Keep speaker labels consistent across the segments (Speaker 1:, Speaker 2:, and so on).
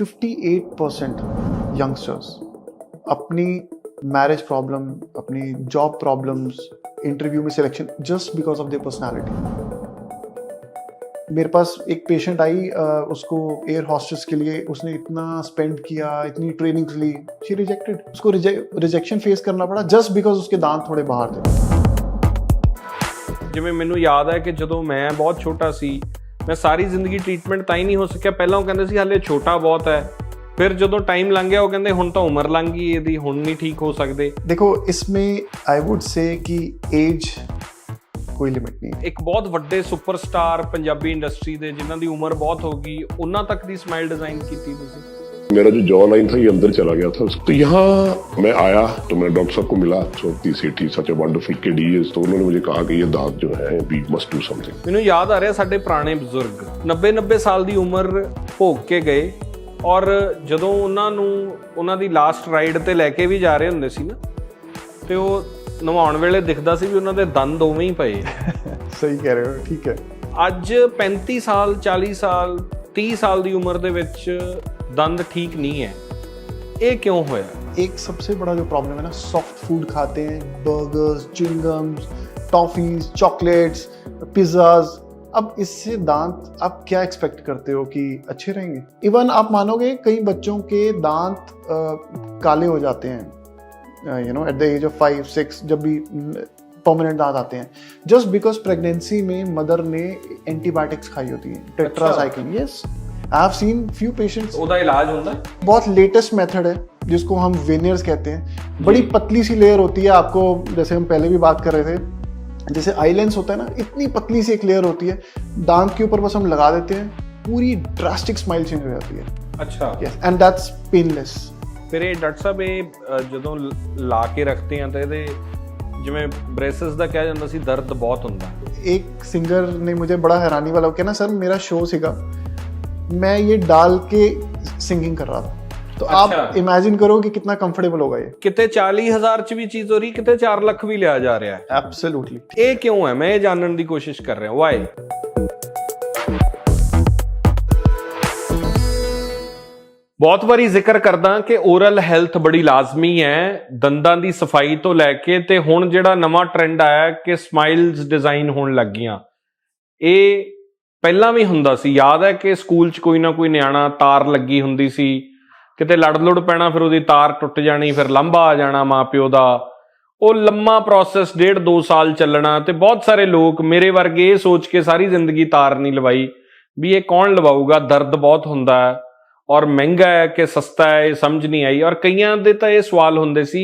Speaker 1: 58% youngsters अपनी marriage problem, अपनी job problems, interview में selection just because of their personality. मेरे पास एक पेशेंट आई, उसको एयर हॉस्टेस के लिए उसने इतना स्पेंड किया, इतनी ट्रेनिंग्स ली, शी रिजेक्टेड। उसको रिजेक्शन फेस करना पड़ा जस्ट बिकॉज उसके दांत थोड़े बाहर थे।
Speaker 2: ਜਿਵੇਂ ਮੈਨੂੰ ਯਾਦ ਹੈ ਕਿ ਜਦੋਂ ਮੈਂ ਬਹੁਤ ਛੋਟਾ ਸੀ, ਮੈਂ ਸਾਰੀ ਜ਼ਿੰਦਗੀ ਟ੍ਰੀਟਮੈਂਟ ਤਾਂ ਹੀ ਨਹੀਂ ਹੋ ਸਕਿਆ। ਪਹਿਲਾਂ ਉਹ ਕਹਿੰਦੇ ਸੀ ਹਾਲੇ ਛੋਟਾ ਬਹੁਤ ਹੈ, ਫਿਰ ਜਦੋਂ ਟਾਈਮ ਲੰਘ ਗਿਆ ਉਹ ਕਹਿੰਦੇ ਹੁਣ ਤਾਂ ਉਮਰ ਲੰਘ ਗਈ ਇਹਦੀ, ਹੁਣ ਨਹੀਂ ਠੀਕ ਹੋ ਸਕਦੇ।
Speaker 1: देखो इसमें आई वुड से कि एज कोई लिमिट नहीं है।
Speaker 2: ਇੱਕ ਬਹੁਤ ਵੱਡੇ ਸੁਪਰਸਟਾਰ ਪੰਜਾਬੀ ਇੰਡਸਟਰੀ ਦੇ ਜਿਨ੍ਹਾਂ ਦੀ ਉਮਰ ਬਹੁਤ ਹੋ ਗਈ, ਉਹਨਾਂ ਤੱਕ ਦੀ ਸਮਾਈਲ डिजाइन ਕੀਤੀ ਤੁਸੀਂ?
Speaker 3: मेरा जो जॉ लाइन था ये अंदर चला गया था। तो यहाँ मैं आया तो मैंने डॉक्टर साहब को मिला, चौथी सेठी सच ए वंडरफुल किड, तो उन्होंने मुझे कहा कि ये दांत जो है वी मस्ट डू समथिंग।
Speaker 2: ਮੈਨੂੰ ਯਾਦ ਆ ਰਿਹਾ ਸਾਡੇ ਪੁਰਾਣੇ ਬਜ਼ੁਰਗ 90 ਸਾਲ ਦੀ ਉਮਰ ਭੋਗ ਕੇ ਗਏ, ਔਰ ਜਦੋਂ ਉਹਨਾਂ ਨੂੰ ਉਹਨਾਂ ਦੀ ਲਾਸਟ ਰਾਈਡ ਤੇ ਲੈ ਕੇ ਵੀ ਜਾ ਰਹੇ ਹੁੰਦੇ ਸੀ ਨਾ, ਤੇ ਉਹ ਨਵਾਉਣ ਵੇਲੇ ਦਿਖਦਾ ਸੀ ਵੀ ਉਹਨਾਂ ਦੇ ਦੰਦ ਉਵੇਂ ਹੀ ਪਏ।
Speaker 1: सही कह रहे हो, ठीक है।
Speaker 2: ਅੱਜ 35 ਸਾਲ 40 ਸਾਲ 30 ਸਾਲ ਦੀ ਉਮਰ ਦੇ ਵਿੱਚ ਦੰਦ ਠੀਕ ਨਹੀਂ ਹੈ, ਇਹ ਕਿਉਂ ਹੋਇਆ?
Speaker 1: एक सबसे बड़ा जो प्रॉब्लम है ना, सॉफ्ट फूड खाते हैं, burgers, chewing gums, toffees, chocolates, pizzas. अब इससे दांत आप क्या एक्सपेक्ट करते हो कि अच्छे रहेंगे? इवन आप मानोगे कई बच्चों के दांत काले हो जाते हैं, you know, at the age of 5-6, जब भी परमानेंट दांत आते हैं, जस्ट बिकॉज प्रेगनेंसी में मदर ने एंटीबायोटिक्स खाई होती है, tetracycline. Yes, I have seen few patients.
Speaker 2: ਉਹਦਾ ਇਲਾਜ ਹੁੰਦਾ ਹੈ?
Speaker 1: बहुत लेटेस्ट मेथड है जिसको हम वेनियर्स कहते हैं। बड़ी पतली सी लेयर होती है, आपको जैसे हम पहले भी बात कर रहे थे, जैसे आई लेंस होता है ना, इतनी पतली सी एक लेयर होती है, दांत के ऊपर बस हम लगा देते हैं, पूरी ड्रास्टिक स्माइल चेंज हो जाती है।
Speaker 2: ਅੱਛਾ,
Speaker 1: यस, एंड दैट्स पेनलेस।
Speaker 2: ਫਿਰ ਇਹ ਡਾਕਟਰ ਸਾਹਿਬ ਇਹ ਜਦੋਂ ਲਾ ਕੇ ਰੱਖਦੇ ਆ ਤਾਂ ਇਹਦੇ ਜਿਵੇਂ ਬ੍ਰੇਸਸ ਦਾ ਕਿਹਾ ਜਾਂਦਾ ਸੀ, ਦਰਦ ਬਹੁਤ ਹੁੰਦਾ।
Speaker 1: एक सिंगर ने मुझे बड़ा हैरानी वाला कहना, सर मेरा शो सीगा, मैं ये डाल के सिंगिंग कर रहा था। तो
Speaker 2: अच्छा।
Speaker 1: आप इमेजिन करो कि कितना कंफर्टेबल होगा ये।
Speaker 2: ਕਿਤੇ 40,000 ਚ ਵੀ ਚੀਜ਼ ਹੋ ਰਹੀ, ਕਿਤੇ 4 ਲੱਖ ਵੀ ਲਿਆ ਜਾ ਰਿਹਾ ਹੈ।
Speaker 1: एब्सोल्युटली।
Speaker 2: ਇਹ ਕਿਉਂ ਹੈ? ਮੈਂ ਇਹ ਜਾਣਨ ਦੀ ਕੋਸ਼ਿਸ਼ ਕਰ ਰਿਹਾ, ਵਾਈ? ਬਹੁਤ ਵਾਰੀ ਜ਼ਿਕਰ ਕਰਦਾ ਕਿ ਓਰਲ ਹੈਲਥ ਬੜੀ ਲਾਜ਼ਮੀ ਹੈ, ਦੰਦਾਂ ਦੀ ਸਫਾਈ ਤੋਂ ਲੈ ਕੇ, ਤੇ ਹੁਣ ਜਿਹੜਾ ਨਵਾਂ ਟ੍ਰੈਂਡ ਆਇਆ ਕਿ ਸਮਾਈਲਸ ਡਿਜ਼ਾਈਨ ਹੋਣ ਲੱਗ ਗਈਆਂ। ਇਹ ਪਹਿਲਾਂ ਵੀ ਹੁੰਦਾ ਸੀ। ਯਾਦ ਹੈ ਕਿ ਸਕੂਲ 'ਚ ਕੋਈ ਨਾ ਕੋਈ ਨਿਆਣਾ ਤਾਰ ਲੱਗੀ ਹੁੰਦੀ ਸੀ, ਕਿਤੇ ਲੜ ਲੁੜ ਪੈਣਾ, ਫਿਰ ਉਹਦੀ ਤਾਰ ਟੁੱਟ ਜਾਣੀ, ਫਿਰ ਲੰਬਾ ਆ ਜਾਣਾ ਮਾਂ ਪਿਓ ਦਾ। ਉਹ ਲੰਮਾ ਪ੍ਰੋਸੈਸ 1.5-2 ਸਾਲ ਚੱਲਣਾ, ਤੇ ਬਹੁਤ ਸਾਰੇ ਲੋਕ ਮੇਰੇ ਵਰਗੇ ਇਹ ਸੋਚ ਕੇ ਸਾਰੀ ਜ਼ਿੰਦਗੀ ਤਾਰ ਨਹੀਂ ਲਵਾਈ ਵੀ ਇਹ ਕੌਣ ਲਵਾਊਗਾ, ਦਰਦ ਬਹੁਤ ਹੁੰਦਾ ਹੈ ਔਰ ਮਹਿੰਗਾ ਹੈ ਕਿ ਸਸਤਾ ਹੈ, ਇਹ ਸਮਝ ਨਹੀਂ ਆਈ। ਔਰ ਕਈਆਂ ਦੇ ਤਾਂ ਇਹ ਸਵਾਲ ਹੁੰਦੇ ਸੀ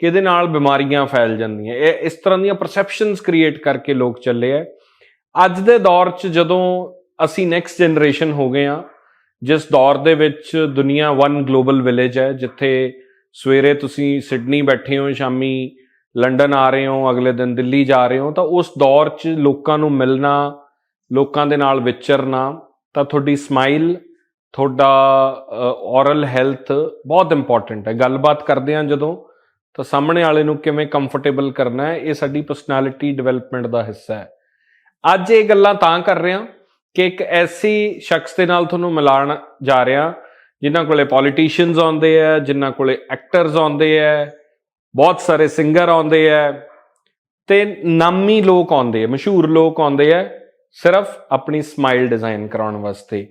Speaker 2: ਕਿ ਇਹਦੇ ਨਾਲ ਬਿਮਾਰੀਆਂ ਫੈਲ ਜਾਂਦੀਆਂ। ਇਹ ਇਸ ਤਰ੍ਹਾਂ ਦੀਆਂ ਪਰਸੈਪਸ਼ਨਸ ਕ੍ਰੀਏਟ ਕਰਕੇ ਲੋਕ ਚੱਲੇ ਆ। ਅੱਜ ਦੇ ਦੌਰ 'ਚ ਜਦੋਂ ਅਸੀਂ ਨੈਕਸਟ ਜਨਰੇਸ਼ਨ ਹੋ ਗਏ ਆ, ਜਿਸ ਦੌਰ ਦੇ ਵਿੱਚ ਦੁਨੀਆ ਵਨ ਗਲੋਬਲ ਵਿਲੇਜ ਹੈ, ਜਿੱਥੇ ਸਵੇਰੇ ਤੁਸੀਂ ਸਿਡਨੀ ਬੈਠੇ ਹੋ, ਸ਼ਾਮੀ ਲੰਡਨ ਆ ਰਹੇ ਹੋ, ਅਗਲੇ ਦਿਨ ਦਿੱਲੀ ਜਾ ਰਹੇ ਹੋ, ਤਾਂ ਉਸ ਦੌਰ 'ਚ ਲੋਕਾਂ ਨੂੰ ਮਿਲਣਾ, ਲੋਕਾਂ ਦੇ ਨਾਲ ਵਿਚਰਨਾ, ਤਾਂ ਤੁਹਾਡੀ ਸਮਾਈਲ, ਤੁਹਾਡਾ ਓਰਲ ਹੈਲਥ ਬਹੁਤ ਇੰਪੋਰਟੈਂਟ ਹੈ। ਗੱਲਬਾਤ ਕਰਦੇ ਹਾਂ ਜਦੋਂ, ਤਾਂ ਸਾਹਮਣੇ ਵਾਲੇ ਨੂੰ ਕਿਵੇਂ ਕੰਫਰਟੇਬਲ ਕਰਨਾ ਹੈ, ਇਹ ਸਾਡੀ ਪਰਸਨੈਲਿਟੀ ਡਿਵੈਲਪਮੈਂਟ ਦਾ ਹਿੱਸਾ ਹੈ। ਅੱਜ ਇਹ ਗੱਲਾਂ ਤਾਂ ਕਰ ਰਹੇ ਹਾਂ ਕਿ ਇੱਕ ਐਸੀ ਸ਼ਖਸ ਦੇ ਨਾਲ ਤੁਹਾਨੂੰ ਮਿਲਾਉਣ ਜਾ ਰਹੇ ਹਾਂ ਜਿਨ੍ਹਾਂ ਕੋਲੇ ਪੋਲੀਟੀਸ਼ੀਅਨਸ ਆਉਂਦੇ ਆ, ਜਿਨ੍ਹਾਂ ਕੋਲੇ ਐਕਟਰਸ ਆਉਂਦੇ ਆ, ਬਹੁਤ ਸਾਰੇ ਸਿੰਗਰ ਆਉਂਦੇ ਆ, ਤੇ ਨਾਮੀ ਲੋਕ ਆਉਂਦੇ ਆ, ਮਸ਼ਹੂਰ ਲੋਕ ਆਉਂਦੇ ਆ ਸਿਰਫ ਆਪਣੀ ਸਮਾਈਲ ਡਿਜ਼ਾਈਨ ਕਰਾਉਣ ਵਾਸਤੇ।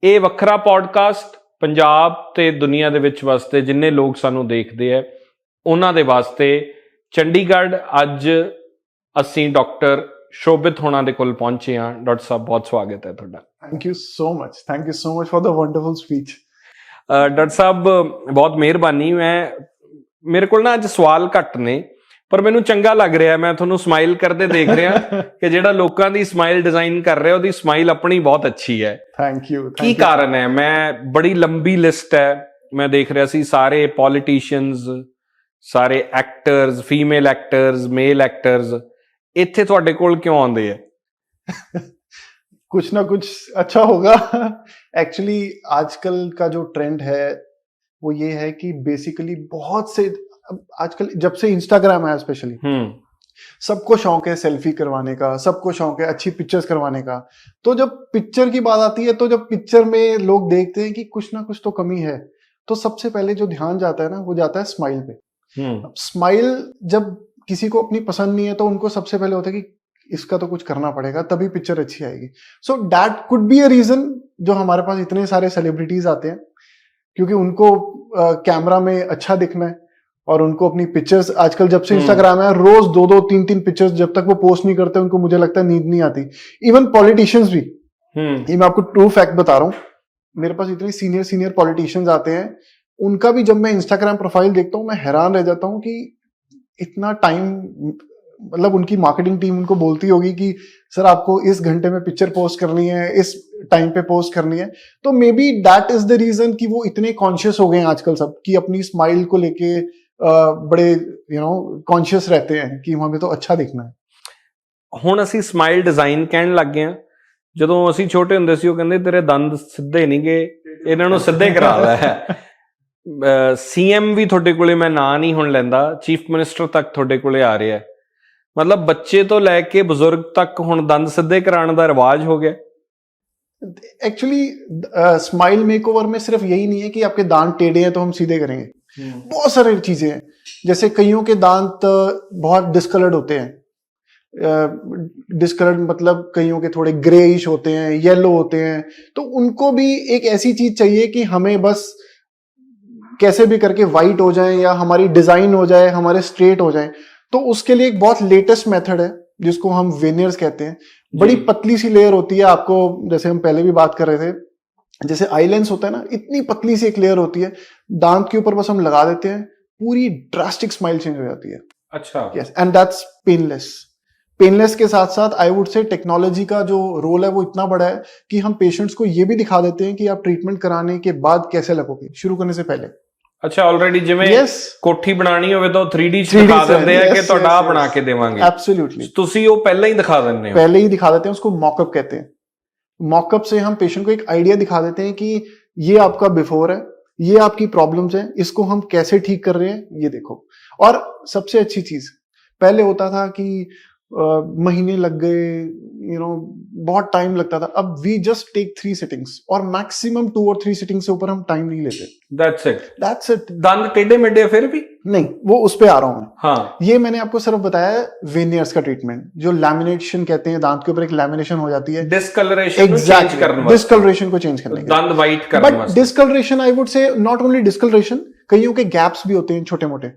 Speaker 2: ਇਹ ਵੱਖਰਾ ਪੋਡਕਾਸਟ ਪੰਜਾਬ ਤੇ ਦੁਨੀਆ ਦੇ ਵਿੱਚ ਵਾਸਤੇ ਜਿੰਨੇ ਲੋਕ ਸਾਨੂੰ ਦੇਖਦੇ ਆ ਉਹਨਾਂ ਦੇ ਵਾਸਤੇ। ਚੰਡੀਗੜ੍ਹ ਅੱਜ ਅਸੀਂ ਡਾਕਟਰ ਸ਼ੋਭਿਤ ਹੋਣਾ ਦੇ ਕੋਲ ਪਹੁੰਚੇ ਹਾਂ। ਡਾਕਟਰ ਸਾਹਿਬ, ਬਹੁਤ ਸਵਾਗਤ ਹੈ ਤੁਹਾਡਾ।
Speaker 1: Thank you so much for the wonderful speech.
Speaker 2: Doctor ਸਾਹਿਬ ਬਹੁਤ ਮਿਹਰਬਾਨੀ। ਮੇਰੇ ਕੋਲ ਨਾ ਅੱਜ ਸਵਾਲ ਘੱਟ ਨੇ, ਪਰ ਮੈਨੂੰ ਚੰਗਾ ਲੱਗ ਰਿਹਾ, ਮੈਂ ਤੁਹਾਨੂੰ ਸਮਾਈਲ ਕਰਦੇ ਦੇਖ ਰਿਹਾ ਕਿ ਜਿਹੜਾ ਲੋਕਾਂ ਦੀ ਸਮਾਈਲ ਡਿਜ਼ਾਈਨ ਕਰ ਰਿਹਾ ਉਹਦੀ ਸਮਾਈਲ ਆਪਣੀ ਬਹੁਤ ਅੱਛੀ ਹੈ।
Speaker 1: Thank you.
Speaker 2: ਕੀ ਕਾਰਨ ਹੈ? ਮੈਂ ਬੜੀ ਲੰਬੀ ਲਿਸਟ ਹੈ, ਮੈਂ ਦੇਖ ਰਿਹਾ ਸੀ, ਸਾਰੇ ਪੋਲੀਟੀਸ਼ੀਅਨਸ, ਸਾਰੇ ਐਕਟਰਸ, ਫੀਮੇਲ ਐਕਟਰਸ, ਮੇਲ ਐਕਟਰਸ, ਇੱਥੇ ਤੁਹਾਡੇ ਕੋਲ ਕਿਉਂ ਆਉਂਦੇ ਆ?
Speaker 1: कुछ ना कुछ अच्छा होगा। एक्चुअली आजकल का जो ट्रेंड है वो ये है कि बेसिकली बहुत से, आजकल जब से इंस्टाग्राम है स्पेशली, सबको शौक है सेल्फी करवाने का, सबको शौक है अच्छी पिक्चर्स करवाने का। तो जब पिक्चर की बात आती है, तो जब पिक्चर में लोग देखते हैं कि कुछ ना कुछ तो कमी है, तो सबसे पहले जो ध्यान जाता है ना, वो जाता है स्माइल पे। अब स्माइल जब किसी को अपनी पसंद नहीं है, तो उनको सबसे पहले होता है कि इसका तो कुछ करना पड़ेगा, तभी पिक्चर अच्छी आएगी। So that could be a reason जो हमारे पास इतने सारे सेलिब्रिटीज आते हैं, क्योंकि उनको कैमरा में अच्छा दिखना है, और उनको अपनी पिक्चर्स, आजकल जब से इंस्टाग्राम है, रोज 2-2 3-3 पिक्चर्स जब तक वो पोस्ट नहीं करते, उनको मुझे लगता है नींद नहीं आती। इवन पॉलिटिशियंस भी, ये मैं आपको ट्रू फैक्ट बता रहा हूँ, मेरे पास इतने सीनियर पॉलिटिशियंस आते हैं, उनका भी जब मैं इंस्टाग्राम प्रोफाइल देखता हूँ, मैं हैरान रह जाता हूँ कि इतना टाइम, मतलब उनकी मार्केटिंग टीम उनको बोलती होगी कि सर आपको इस घंटे में पिक्चर पोस्ट करनी है, इस टाइम पे पोस्ट करनी है। तो maybe that is the reason कि वो इतने कॉन्शियस हो गए हैं आजकल सब, कि अपनी स्माइल को लेके बड़े कॉन्शियस रहते हैं कि हमें तो अच्छा दिखना है।
Speaker 2: ਹੁਣ ਅਸੀਂ ਸਮਾਈਲ ਡਿਜ਼ਾਈਨ ਕਹਿਣ ਲੱਗ ਗਏ ਆ। ਜਦੋਂ ਅਸੀਂ ਛੋਟੇ ਹੁੰਦੇ ਸੀ ਉਹ ਕਹਿੰਦੇ ਤੇਰੇ ਦੰਦ ਸਿੱਧੇ ਨਹੀਂ ਗਏ, ਇਹਨਾਂ ਨੂੰ ਸਿੱਧੇ ਕਰਾ ਲੈ। ਸੀਐਮ ਵੀ ਤੁਹਾਡੇ ਕੋਲੇ, ਮੈਂ ਨਾਂ ਨਹੀਂ ਹੁਣ ਲੈਂਦਾ, ਚੀਫ ਮਿਨਿਸਟਰ ਤੱਕ ਤੁਹਾਡੇ ਕੋਲੇ ਆ ਰਿਹਾ। ਮਤਲਬ ਬੱਚੇ ਤੋਂ ਲੈ ਕੇ ਬਜ਼ੁਰਗ ਤੱਕ ਹੁਣ ਦੰਦ ਸਿੱਧੇ ਕਰਾਉਣ ਦਾ ਰਿਵਾਜ ਹੋ ਗਿਆ।
Speaker 1: एक्चुअली स्माइल मेकओवर में सिर्फ यही नहीं है कि आपके दांत टेढ़े हैं तो हम सीधे करेंगे, बहुत सारी चीजें हैं। जैसे कईयों के दांत बहुत डिस्कलर्ड होते हैं, डिस्कलर्ड मतलब कईयों के थोड़े ग्रेइश होते हैं, येलो होते हैं, तो उनको भी एक ऐसी चीज चाहिए कि हमें बस कैसे भी करके वाइट हो जाए, या हमारी डिजाइन हो जाए, हमारे स्ट्रेट हो जाए। तो उसके लिए एक बहुत लेटेस्ट मेथड है जिसको हम वेनियर्स कहते हैं। बड़ी पतली सी लेयर होती है, आपको जैसे हम पहले भी बात कर रहे थे, जैसे आई लेंस होता है ना, इतनी पतली सी एक लेयर होती है, दांत के ऊपर बस हम लगा देते हैं, पूरी ड्रास्टिक स्माइल चेंज हो जाती है।
Speaker 2: अच्छा,
Speaker 1: यस, एंड दैट्स पेनलेस के साथ साथ आई वुड से टेक्नोलॉजी का जो रोल है वो इतना बड़ा है कि हम पेशेंट्स को ये भी दिखा देते हैं कि आप ट्रीटमेंट कराने के बाद कैसे लगोगे, शुरू करने से पहले।
Speaker 2: ਅੱਛਾ, ਆਲਰੇਡੀ ਜਿਵੇਂ ਕੋਠੀ ਬਣਾਣੀ ਹੋਵੇ ਤਾਂ 3D ਚ ਦਿਖਾ ਦਿੰਦੇ ਆ ਕਿ ਤੁਹਾਡਾ ਆ ਬਣਾ ਕੇ ਦੇਵਾਂਗੇ।
Speaker 1: एब्सोल्युटली,
Speaker 2: ਤੁਸੀਂ ਉਹ ਪਹਿਲਾਂ ही दिखा देते हो।
Speaker 1: पहले ही दिखा देते हैं, उसको मॉकअप कहते हैं। मॉकअप से हम पेशेंट को एक आइडिया दिखा देते हैं कि ये आपका बिफोर है, ये आपकी प्रॉब्लम्स हैं, इसको हम कैसे ठीक कर रहे हैं, ये देखो। और सबसे अच्छी चीज, पहले होता था कि महीने लग गए, बहुत टाइम लगता था। अब वी जस्ट टेक 3 सिटिंग्स, और मैक्सिमम 2 और 3 सिटिंग्स से ऊपर हम टाइम नहीं लेते। That's it।
Speaker 2: दांत टेढ़े मेढ़े फिर भी
Speaker 1: नहीं, वो उस पे आ रहा हूं मैं।
Speaker 2: हाँ,
Speaker 1: ये मैंने आपको सिर्फ बताया वेनियर्स का ट्रीटमेंट, जो लैमिनेशन कहते हैं, दांत के ऊपर एक लैमिनेशन हो जाती है,
Speaker 2: डिस्कलरेशन
Speaker 1: डिस्कलरेशन को चेंज करने के लिए,
Speaker 2: दांत वाइट करने
Speaker 1: but discoloration I would say not only discoloration, कईयों के गैप्स भी होते हैं छोटे मोटे,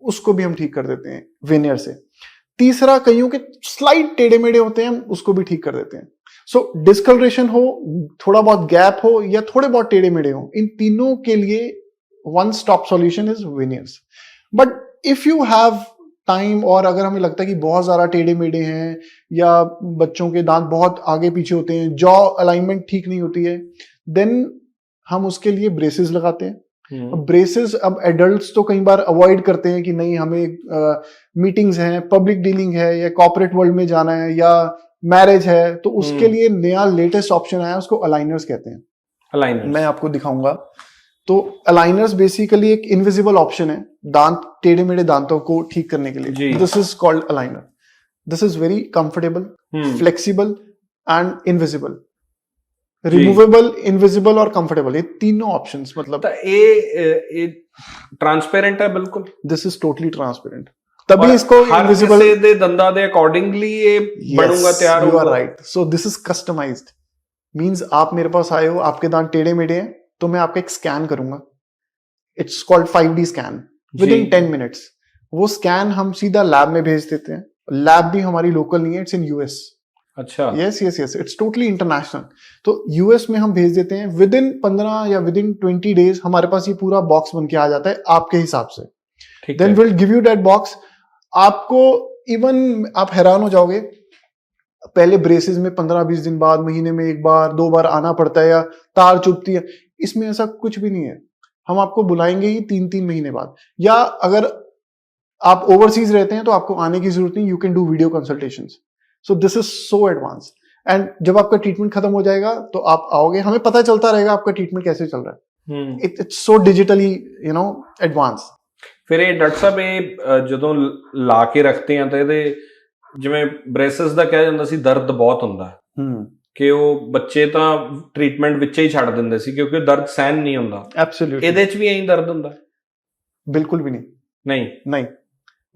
Speaker 1: उसको भी हम ठीक कर देते हैं वेनियर से। तीसरा, कईयों के स्लाइट टेढ़े मेढ़े होते हैं, उसको भी ठीक कर देते हैं। सो डिस्कलरेशन हो, थोड़ा बहुत गैप हो, या थोड़े बहुत टेढ़े मेढ़े हो, इन तीनों के लिए one stop solution is veneers. But if you have time, और अगर हमें लगता है कि बहुत ज्यादा टेढ़े मेढ़े हैं, या बच्चों के दांत बहुत आगे पीछे होते हैं, जॉ अलाइनमेंट ठीक नहीं होती है, देन हम उसके लिए ब्रेसेस लगाते हैं। ब्रेसेस अब एडल्ट्स तो कई बार अवॉइड करते हैं कि नहीं, हमें मीटिंग्स हैं, पब्लिक डीलिंग है, या कॉर्पोरेट वर्ल्ड में जाना है, या मैरिज है, तो उसके लिए नया लेटेस्ट ऑप्शन आया, उसको अलाइनर्स कहते हैं।
Speaker 2: अलाइनर
Speaker 1: मैं आपको दिखाऊंगा। तो अलाइनर्स बेसिकली एक इनविजिबल ऑप्शन है दांत, टेढ़े मेढ़े दांतों को ठीक करने के लिए। This is called aligner. This is very comfortable, flexible and invisible. Removable, invisible और कंफर्टेबल, ये तीनों ऑप्शंस, मतलब
Speaker 2: ये ट्रांसपेरेंट है बिल्कुल।
Speaker 1: दिस इज टोटली ट्रांसपेरेंट, तभी इसको
Speaker 2: इनविजिबल दे दंदा दे अकॉर्डिंगली ये बनूंगा, तैयार होगा।
Speaker 1: You are right. So this is customized, means आप मेरे पास आए हो, आपके दांत टेढ़े मेढ़े हैं, तो मैं आपका एक स्कैन करूंगा। It's called 5D scan, with in 10 minutes. वो स्कैन हम सीधा लैब में भेज देते हैं। लैब भी हमारी लोकल नहीं है, इट्स इन यूएस।
Speaker 2: अच्छा,
Speaker 1: यस, इट्स टोटली इंटरनेशनल। तो यूएस में हम भेज देते हैं, विद इन 15 या विद इन 20 डेज हमारे पास ये पूरा बॉक्स बन के आ जाता है आपके हिसाब से। Then will give you that box. आपको इवन आप हैरान हो जाओगे, पहले ब्रेसेस में 15-20 दिन बाद, महीने में 1 बार 2 बार आना पड़ता है, या तार चुभती है। इसमें ऐसा कुछ भी नहीं है। हम आपको बुलाएंगे ही 3-3 महीने बाद, या अगर आप ओवरसीज रहते हैं तो आपको आने की जरूरत नहीं, you can do video consultations. So this is so advance. And जब आपका ट्रीटमेंट खत्म हो जाएगा तो आप आओगे, हमें पता चलता रहेगा आपका ट्रीटमेंट कैसे चल रहा है। It's so digitally advance.
Speaker 2: ਫਿਰ ਇਹ ਡਾਕਟਰ ਸਾਹਿਬ ਇਹ ਜਦੋਂ ਲਾ ਕੇ ਰੱਖਦੇ ਆ ਤਾਂ ਇਹਦੇ ਜਿਵੇਂ ਬ੍ਰੇਸਸ ਦਾ ਕਿਹਾ ਜਾਂਦਾ ਸੀ ਦਰਦ ਬਹੁਤ ਹੁੰਦਾ ਕਿ ਉਹ ਬੱਚੇ ਤਾਂ ਟ੍ਰੀਟਮੈਂਟ ਵਿੱਚ ਹੀ ਛੱਡ ਦਿੰਦੇ ਸੀ ਕਿਉਂਕਿ ਦਰਦ ਸਹਿਨ ਨਹੀਂ ਹੁੰਦਾ।
Speaker 1: एब्सोल्युटली
Speaker 2: ਇਹਦੇ 'ਚ ਵੀ ਐਂ ਦਰਦ ਹੁੰਦਾ?
Speaker 1: बिल्कुल भी नहीं।
Speaker 2: नहीं
Speaker 1: नहीं,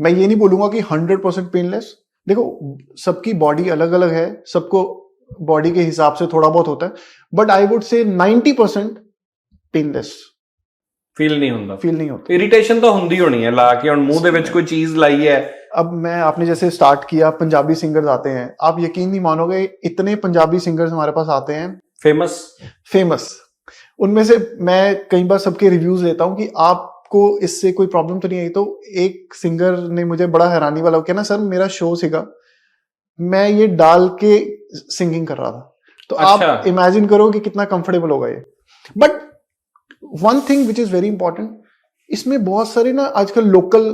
Speaker 1: मैं ये नहीं बोलूंगा कि 100% पेनलेस। देखो सबकी बॉडी अलग अलग है, सबको बॉडी के हिसाब से थोड़ा बहुत होता है, बट आई वुड से 90% पेनलेस
Speaker 2: फील नहीं ਹੁੰਦਾ।
Speaker 1: फील नहीं होता।
Speaker 2: इरिटेशन तो ਹੁੰਦੀ ਹੋਣੀ ਹੈ ਲਾ के ਹੁਣ ਮੂੰਹ ਦੇ ਵਿੱਚ ਕੋਈ ਚੀਜ਼ ਲਾਈ ਹੈ।
Speaker 1: अब मैं आपने जैसे स्टार्ट किया पंजाबी सिंगर्स आते हैं, आप यकीन नहीं मानोगे इतने पंजाबी सिंगर्स हमारे पास आते हैं फेमस। उनमें से मैं कई बार सबके रिव्यूज लेता हूं कि आपको इससे कोई प्रॉब्लम तो नहीं आई। तो एक सिंगर ने मुझे बड़ा हैरानी वाला कहना, सर मेरा शो सीगा, मैं ये डाल के सिंगिंग कर रहा था। तो
Speaker 2: अच्छा।
Speaker 1: आप इमेजिन करो कि कितना कंफर्टेबल होगा ये। But one thing which is very important, इसमें बहुत सारे ना आजकल लोकल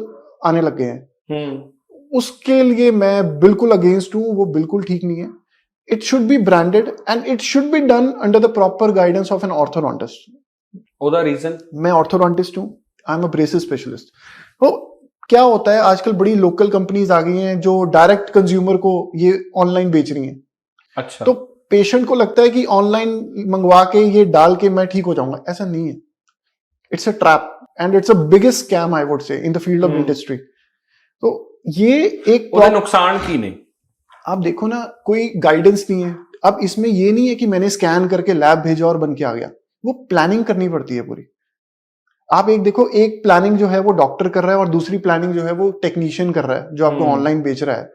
Speaker 1: आने लग गए हैं, उसके लिए मैं बिल्कुल अगेंस्ट हूं, वो बिल्कुल ठीक नहीं है। It should be branded and it should be done under the proper guidance of an orthodontist.
Speaker 2: ਉਹਦਾ रीजन?
Speaker 1: मैं ऑर्थोडोंटिस्ट हूं, I am a braces specialist. तो क्या होता है आजकल बड़ी लोकल कंपनीज आ गई हैं जो डायरेक्ट कंज्यूमर को ये ऑनलाइन बेच रही हैं।
Speaker 2: अच्छा।
Speaker 1: तो पेशेंट को लगता है कि ऑनलाइन मंगवा के ये डाल के मैं ठीक हो जाऊंगा, ऐसा नहीं है। It's a trap and it's a biggest scam I would से in the field of industry. तो ये एक
Speaker 2: ਉਹਦੇ नुकसान की ने
Speaker 1: आप देखो ना, कोई गाइडेंस नहीं है। अब इसमें ये नहीं है कि मैंने स्कैन करके लैब भेजा और बन के आ गया, वो प्लानिंग करनी पड़ती है पूरी। आप एक देखो, एक प्लानिंग जो है वो डॉक्टर कर रहा है और दूसरी प्लानिंग जो है वो टेक्नीशियन कर रहा है जो आपको ऑनलाइन बेच रहा है।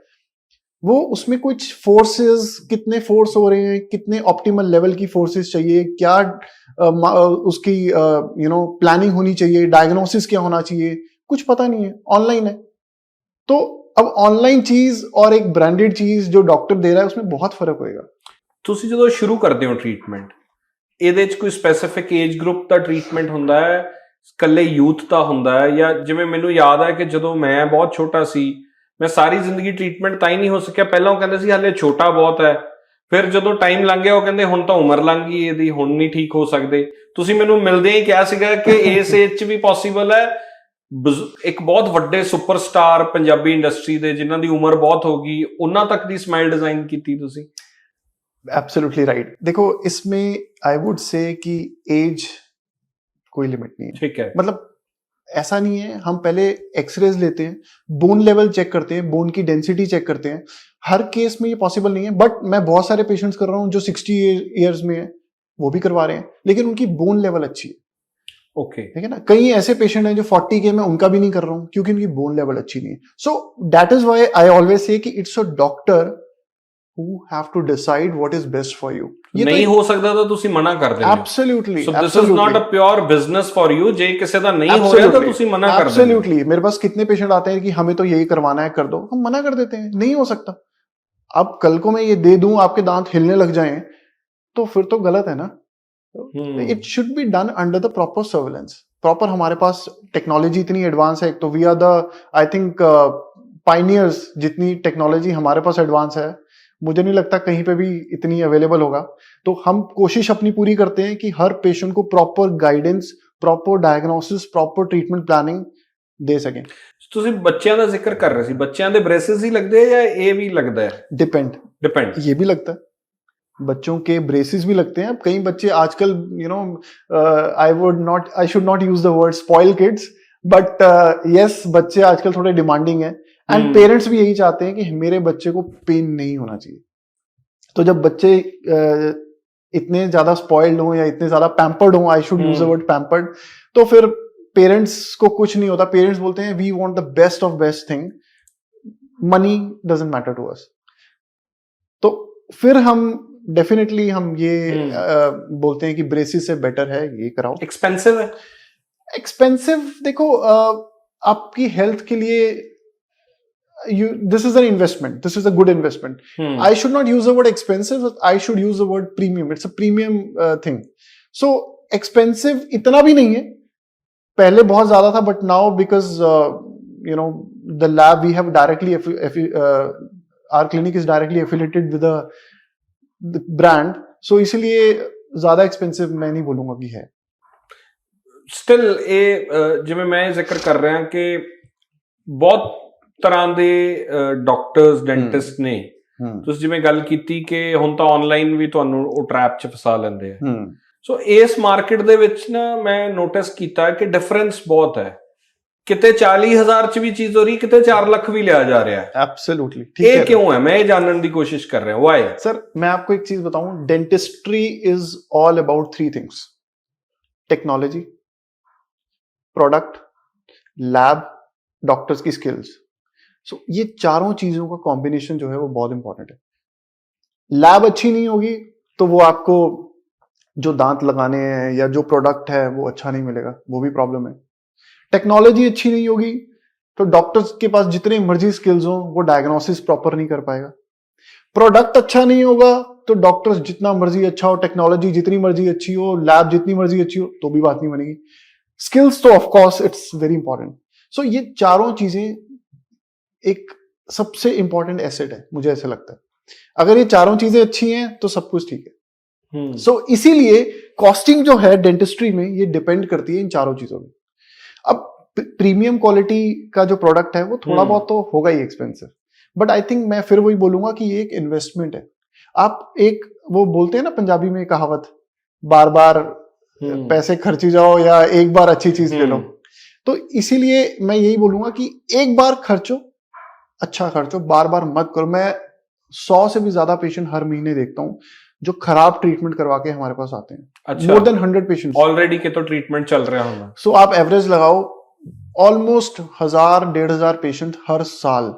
Speaker 1: वो उसमें कुछ फोर्सेस, कितने फोर्स हो रहे हैं, कितने ऑप्टिमल लेवल की फोर्सेस चाहिए, क्या उसकी प्लानिंग होनी चाहिए, डायग्नोसिस क्या होना चाहिए, कुछ पता नहीं है, ऑनलाइन है। तो अब ऑनलाइन चीज और एक ब्रांडेड चीज जो डॉक्टर दे रहा है उसमें बहुत फर्क होएगा।
Speaker 2: ਤੁਸੀਂ ਜਦੋਂ ਸ਼ੁਰੂ ਕਰਦੇ ਹੋ ਟ੍ਰੀਟਮੈਂਟ, ਇਹਦੇ 'ਚ ਕੋਈ ਸਪੈਸੀਫਿਕ ਏਜ ਗਰੁੱਪ ਦਾ ਟ੍ਰੀਟਮੈਂਟ ਹੁੰਦਾ ਹੈ, ਇਕੱਲੇ ਯੂਥ ਦਾ ਹੁੰਦਾ ਹੈ, ਜਾਂ ਜਿਵੇਂ ਮੈਨੂੰ ਯਾਦ ਹੈ ਕਿ ਜਦੋਂ ਮੈਂ ਬਹੁਤ ਛੋਟਾ ਸੀ, ਮੈਂ ਸਾਰੀ ਜ਼ਿੰਦਗੀ ਟ੍ਰੀਟਮੈਂਟ ਤਾਂ ਹੀ ਨਹੀਂ ਹੋ ਸਕਿਆ। ਪਹਿਲਾਂ ਉਹ ਕਹਿੰਦੇ ਸੀ ਹਾਲੇ ਛੋਟਾ ਬਹੁਤ ਹੈ, ਫਿਰ ਜਦੋਂ ਟਾਈਮ ਲੰਘ ਗਿਆ ਉਹ ਕਹਿੰਦੇ ਹੁਣ ਤਾਂ ਉਮਰ ਲੰਘ ਗਈ ਇਹਦੀ, ਹੁਣ ਨਹੀਂ ਠੀਕ ਹੋ ਸਕਦੇ। ਤੁਸੀਂ ਮੈਨੂੰ ਮਿਲਦੇ ਹੀ ਕਿਹਾ ਸੀਗਾ ਕਿ ਇਸ ਏਜ 'ਚ ਵੀ ਪੋਸੀਬਲ ਹੈ। ਇੱਕ ਬਹੁਤ ਵੱਡੇ ਸੁਪਰਸਟਾਰ ਪੰਜਾਬੀ ਇੰਡਸਟਰੀ ਦੇ ਜਿਨ੍ਹਾਂ ਦੀ ਉਮਰ ਬਹੁਤ ਹੋ ਗਈ, ਉਹਨਾਂ ਤੱਕ ਦੀ ਸਮਾਈਲ ਡਿਜ਼ਾਈਨ ਕੀਤੀ ਤੁਸੀਂ।
Speaker 1: Absolutely right. देखो इसमें आई वुड से कि एज कोई लिमिट नहीं है।
Speaker 2: ठीक है।
Speaker 1: मतलब ऐसा नहीं है, हम पहले एक्सरेज लेते हैं, बोन लेवल चेक करते हैं, बोन की डेंसिटी चेक करते हैं। हर केस में ये पॉसिबल नहीं है, बट मैं बहुत सारे पेशेंट्स कर रहा हूं जो 60 ईयर्स में है, वो भी करवा रहे हैं, लेकिन उनकी बोन लेवल अच्छी है।
Speaker 2: ओके।
Speaker 1: ठीक है ना। कई ऐसे पेशेंट हैं जो 40 के, मैं उनका भी नहीं कर रहा हूं क्योंकि उनकी बोन लेवल अच्छी नहीं है। So that is why I always say कि it's a doctor who have to decide what is best for you।
Speaker 2: ये नहीं हो सकता तो ਤੁਸੀਂ ਮਨਾ ਕਰ ਦਿੰਦੇ ਹੋ।
Speaker 1: Absolutely।
Speaker 2: So this is not a pure business for you। ਜੇ ਕਿਸੇ ਦਾ ਨਹੀਂ ਹੋ ਰਿਹਾ ਤਾਂ ਤੁਸੀਂ ਮਨਾ कर देते हो।
Speaker 1: Absolutely। मेरे पास कितने पेशेंट आते हैं कि हमें तो यही करवाना है, कर दो, हम मना कर देते हैं, नहीं हो सकता। अब कल को मैं ये दे दूं, आपके दांत हिलने लग जाएं, तो फिर तो गलत है ना। It should be done under the proper surveillance. Proper हमारे पास टेक्नोलॉजी इतनी एडवांस है, एक तो we are the I think pioneers. जितनी टेक्नोलॉजी हमारे पास एडवांस है, मुझे नहीं लगता कहीं पे भी इतनी अवेलेबल होगा। तो हम कोशिश अपनी पूरी करते हैं कि हर पेशेंट को proper guidance, proper diagnosis, proper treatment planning दे सकें।
Speaker 2: ਤੁਸੀਂ ਬੱਚਿਆਂ ਦਾ ਜ਼ਿਕਰ ਕਰ ਰਹੇ ਸੀ, ਬੱਚਿਆਂ ਦੇ ਬ੍ਰੇसेस ਹੀ ਲੱਗਦੇ ਆ ਜਾਂ ਇਹ ਵੀ ਲੱਗਦਾ ਹੈ?
Speaker 1: डिपेंड ये भी लगता है, बच्चों के ब्रेसेस भी लगते हैं। अब कई बच्चे आजकल I should not use the word spoil kids, but yes, बच्चे आजकल थोड़े डिमांडिंग है एंड पेरेंट्स भी यही चाहते हैं कि मेरे बच्चे को पेन नहीं होना चाहिए। तो जब बच्चे इतने ज्यादा स्पॉइल्ड हो या इतने ज्यादा पैम्पर्ड हो, I should use the word pampered, तो फिर पेरेंट्स को कुछ नहीं होता। पेरेंट्स बोलते हैं we want the best of best thing, money doesn't matter to us. तो फिर हम डेफिनेटली हम ये बोलते हैं कि ब्रेसिस से बेटर है ये कराओ।
Speaker 2: एक्सपेंसिव है?
Speaker 1: एक्सपेंसिव देखो, आपकी हेल्थ के लिए this is an investment, this is a good investment। I should not use the word expensive, I should use the word premium। it's a premium thing। so expensive इतना भी नहीं है, पहले बहुत ज्यादा था, but now because the lab we have directly our clinic is directly affiliated with the brand, so इसलिए ज्यादा expensive मैं नहीं बोलूंगा कि है।
Speaker 2: ਸਟਿਲ ਇਹ ਜਿਵੇਂ ਮੈਂ ਜ਼ਿਕਰ ਕਰ ਰਿਹਾ ਕਿ ਬਹੁਤ ਤਰ੍ਹਾਂ ਦੇ ਡਾਕਟਰਸ ਡੈਂਟਿਸਟ ਨੇ। ਤੁਸੀਂ ਜਿਵੇਂ ਗੱਲ ਕੀਤੀ ਕਿ ਹੁਣ ਤਾਂ ਆਨਲਾਈਨ ਵੀ ਤੁਹਾਨੂੰ ਉਹ ਟ੍ਰੈਪ 'ਚ ਫਸਾ ਲੈਂਦੇ ਆ। ਸੋ ਇਸ ਮਾਰਕੀਟ ਦੇ ਵਿੱਚ ਨਾ ਮੈਂ ਨੋਟਿਸ ਕੀਤਾ ਕਿ ਡਿਫਰੈਂਸ ਬਹੁਤ ਹੈ। ਕਿਤੇ 40,000 ਚ ਵੀ ਚੀਜ਼ ਹੋ ਰਹੀ, ਕਿਤੇ 4 ਲੱਖ भी लिया जा रहा है।
Speaker 1: एब्सोल्युटली
Speaker 2: ठीक है। क्यों है? मैं ये जानने की कोशिश कर रहा हूँ, व्हाई?
Speaker 1: सर मैं आपको एक चीज बताऊं, dentistry is all about 3 things: technology, product, lab, doctors की स्किल्स। सो ये चारों चीजों का कॉम्बिनेशन जो है वो बहुत इंपॉर्टेंट है। लैब अच्छी नहीं होगी तो वो आपको जो दांत लगाने हैं या जो प्रोडक्ट है वो अच्छा नहीं मिलेगा, वो भी प्रॉब्लम है। टेक्नोलॉजी अच्छी नहीं होगी तो डॉक्टर्स के पास जितने मर्जी स्किल्स हो वो डायग्नोसिस प्रॉपर नहीं कर पाएगा। प्रोडक्ट अच्छा नहीं होगा तो डॉक्टर्स जितना मर्जी अच्छा हो, टेक्नोलॉजी जितनी मर्जी अच्छी हो, लैब जितनी मर्जी अच्छी हो, तो भी बात नहीं बनेगी। स्किल्स तो of course it's very important. So ये चारों चीजें एक सबसे इंपॉर्टेंट एसेट है, मुझे ऐसा लगता है। अगर ये चारों चीजें अच्छी हैं तो सब कुछ ठीक है। सो इसीलिए कॉस्टिंग जो है डेंटिस्ट्री में ये डिपेंड करती है इन चारों चीजों में। अब प्रीमियम क्वालिटी का जो प्रोडक्ट है वो थोड़ा बहुत तो होगा ही एक्सपेंसिव, बट आई थिंक मैं फिर वही बोलूंगा कि ये एक इन्वेस्टमेंट है। आप एक वो बोलते हैं ना पंजाबी में कहावत, बार बार पैसे खर्ची जाओ या एक बार अच्छी चीज ले लो। तो इसीलिए मैं यही बोलूंगा कि एक बार खर्चो, अच्छा खर्चो, बार बार मत करो। मैं 100 से भी ज्यादा पेशेंट हर महीने देखता हूँ जो खराब ट्रीटमेंट करवा के हमारे पास आते हैं।
Speaker 2: अच्छा।
Speaker 1: मोर देन 100 पेशेंट्स
Speaker 2: ऑलरेडी के तो ट्रीटमेंट चल रहा होगा।
Speaker 1: सो आप एवरेज लगाओ ऑलमोस्ट 1000-1500 पेशेंट हर साल।